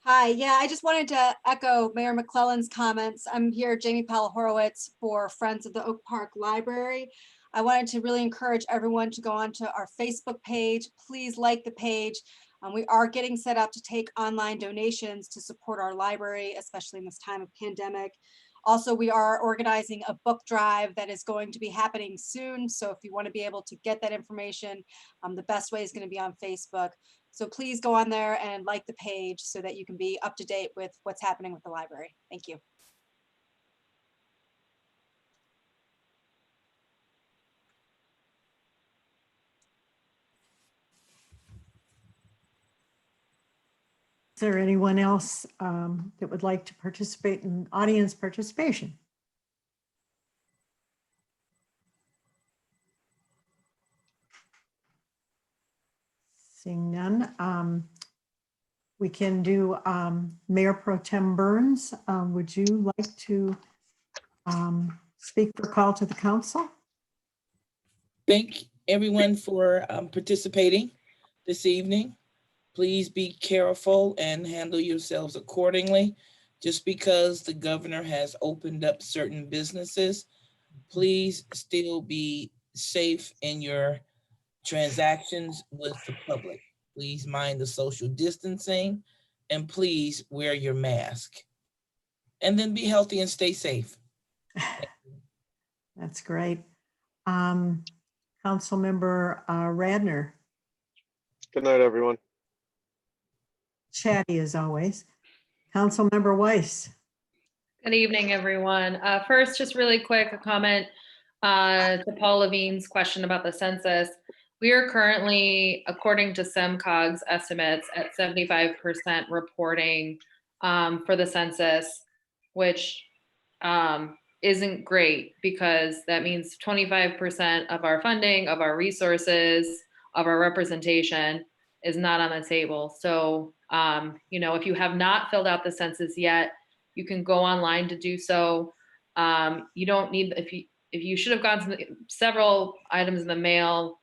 Hi, yeah, I just wanted to echo Mayor McClellan's comments. I'm here, Jamie Powell Horowitz, for Friends of the Oak Park Library. I wanted to really encourage everyone to go onto our Facebook page. Please like the page. We are getting set up to take online donations to support our library, especially in this time of pandemic. Also, we are organizing a book drive that is going to be happening soon. So if you want to be able to get that information, the best way is going to be on Facebook. So please go on there and like the page so that you can be up to date with what's happening with the library. Thank you. Is there anyone else that would like to participate in audience participation? Seeing none, we can do Mayor Pro Tem Burns. Would you like to speak for call to the council? Thank everyone for participating this evening. Please be careful and handle yourselves accordingly. Just because the governor has opened up certain businesses, please still be safe in your transactions with the public. Please mind the social distancing and please wear your mask. And then be healthy and stay safe. That's great. Councilmember Radner. Good night, everyone. Chatty as always. Councilmember Weiss. Good evening, everyone. First, just really quick, a comment to Paul Levine's question about the census. We are currently, according to SEMCOG's estimates, at 75% reporting for the census, which isn't great because that means 25% of our funding, of our resources, of our representation is not on the table. So, if you have not filled out the census yet, you can go online to do so. You don't need, if you should have gotten several items in the mail,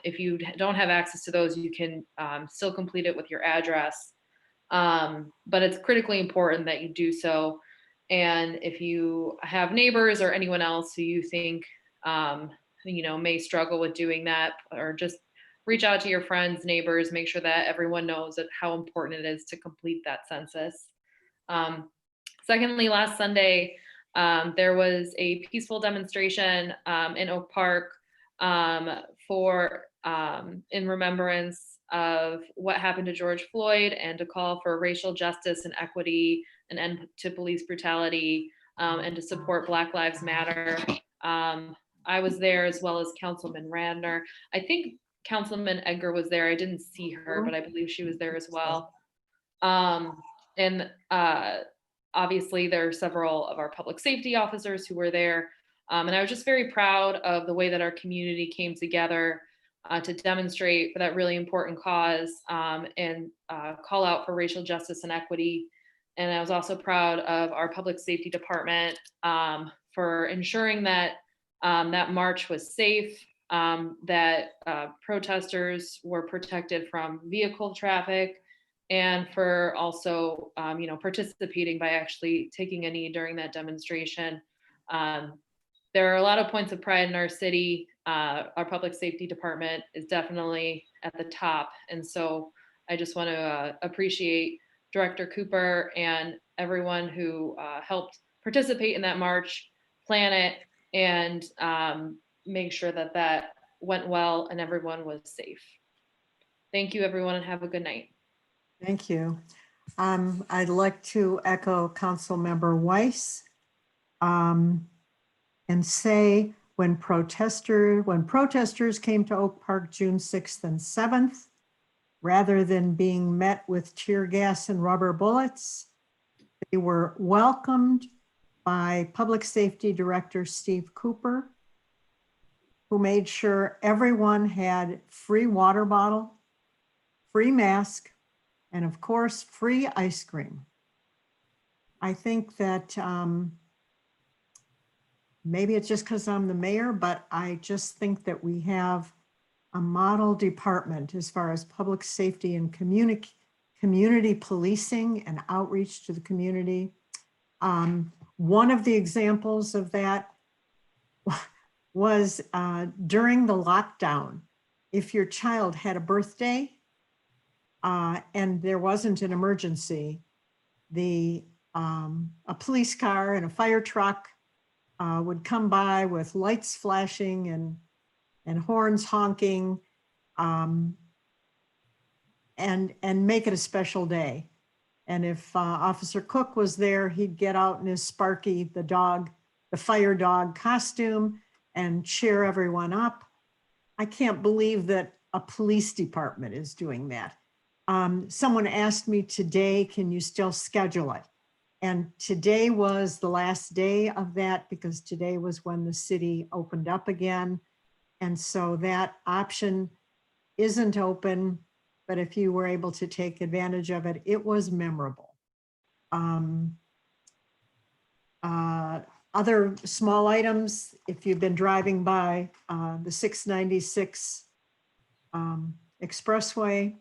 if you don't have access to those, you can still complete it with your address. But it's critically important that you do so. And if you have neighbors or anyone else who you think, may struggle with doing that, or just reach out to your friends, neighbors, make sure that everyone knows that how important it is to complete that census. Secondly, last Sunday, there was a peaceful demonstration in Oak Park in remembrance of what happened to George Floyd, and to call for racial justice and equity, and end to police brutality, and to support Black Lives Matter. I was there, as well as Councilman Radner. I think Councilman Edgar was there. I didn't see her, but I believe she was there as well. Obviously, there are several of our public safety officers who were there. And I was just very proud of the way that our community came together to demonstrate for that really important cause, and call out for racial justice and equity. And I was also proud of our public safety department for ensuring that that march was safe, that protesters were protected from vehicle traffic, and for also, participating by actually taking a knee during that demonstration. There are a lot of points of pride in our city. Our public safety department is definitely at the top. And so I just want to appreciate Director Cooper and everyone who helped participate in that march, plan it, and make sure that that went well and everyone was safe. Thank you, everyone, and have a good night. Thank you. I'd like to echo Councilmember Weiss and say when protesters came to Oak Park June 6th and 7th, rather than being met with tear gas and rubber bullets, they were welcomed by Public Safety Director Steve Cooper, who made sure everyone had free water bottle, free mask, and of course, free ice cream. I think that maybe it's just because I'm the mayor, but I just think that we have a model department as far as public safety and community policing and outreach to the community. One of the examples of that was during the lockdown. If your child had a birthday and there wasn't an emergency, a police car and a fire truck would come by with lights flashing and horns honking, and make it a special day. And if Officer Cook was there, he'd get out in his Sparky, the fire dog costume, and cheer everyone up. I can't believe that a police department is doing that. Someone asked me today, can you still schedule it? And today was the last day of that, because today was when the city opened up again. And so that option isn't open, but if you were able to take advantage of it, it was memorable. Other small items, if you've been driving by the 696 expressway,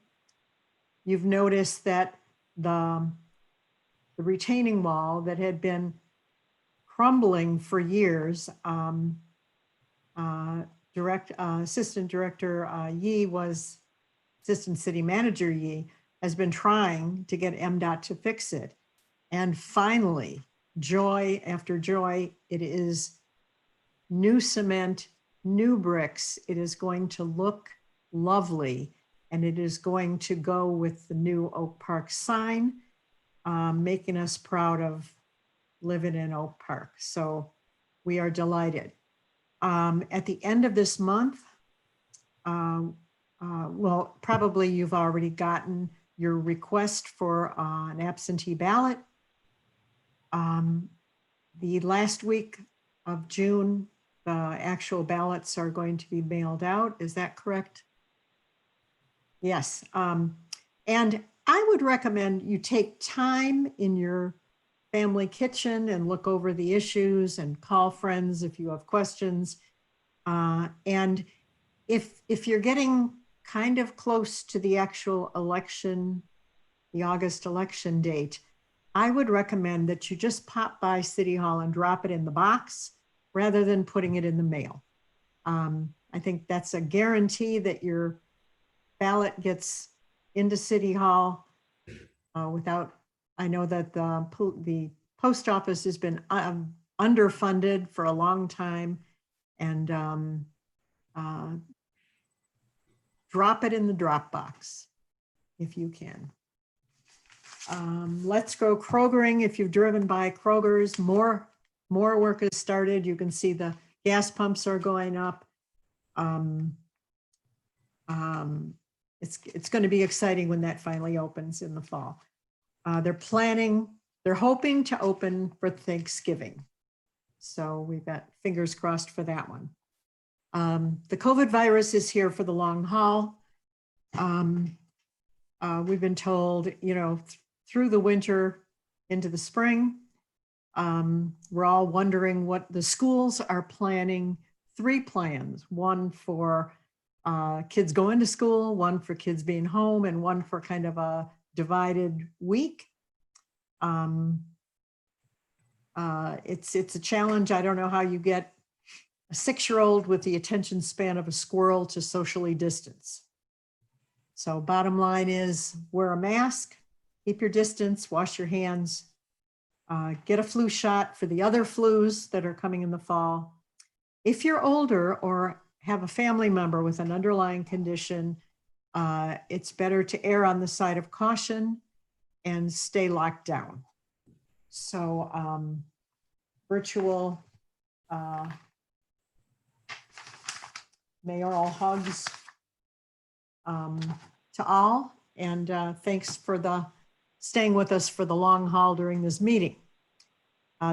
you've noticed that the retaining wall that had been crumbling for years, Assistant City Manager Yee has been trying to get MDOT to fix it. And finally, joy after joy, it is new cement, new bricks. It is going to look lovely, and it is going to go with the new Oak Park sign, making us proud of living in Oak Park. So we are delighted. At the end of this month, well, probably you've already gotten your request for an absentee ballot. The last week of June, the actual ballots are going to be mailed out. Is that correct? Yes. And I would recommend you take time in your family kitchen and look over the issues and call friends if you have questions. And if you're getting kind of close to the actual election, the August election date, I would recommend that you just pop by City Hall and drop it in the box rather than putting it in the mail. I think that's a guarantee that your ballot gets into City Hall without, I know that the post office has been underfunded for a long time, and drop it in the drop box if you can. Let's go Krogering. If you've driven by Kroger's, more work has started. You can see the gas pumps are going up. It's going to be exciting when that finally opens in the fall. They're hoping to open for Thanksgiving. So we've got fingers crossed for that one. The COVID virus is here for the long haul. We've been told, through the winter into the spring. We're all wondering what the schools are planning. 3 plans, one for kids going to school, one for kids being home, and one for kind of a divided week. It's a challenge. I don't know how you get a 6-year-old with the attention span of a squirrel to socially distance. So bottom line is wear a mask, keep your distance, wash your hands, get a flu shot for the other flus that are coming in the fall. If you're older or have a family member with an underlying condition, it's better to err on the side of caution and stay locked down. So virtual mayoral hugs to all, and thanks for staying with us for the long haul during this meeting.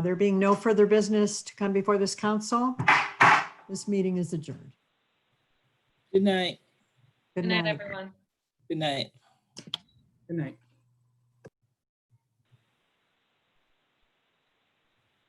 There being no further business to come before this council, this meeting is adjourned. Good night. Good Good night, night. everyone. Good night. Good night.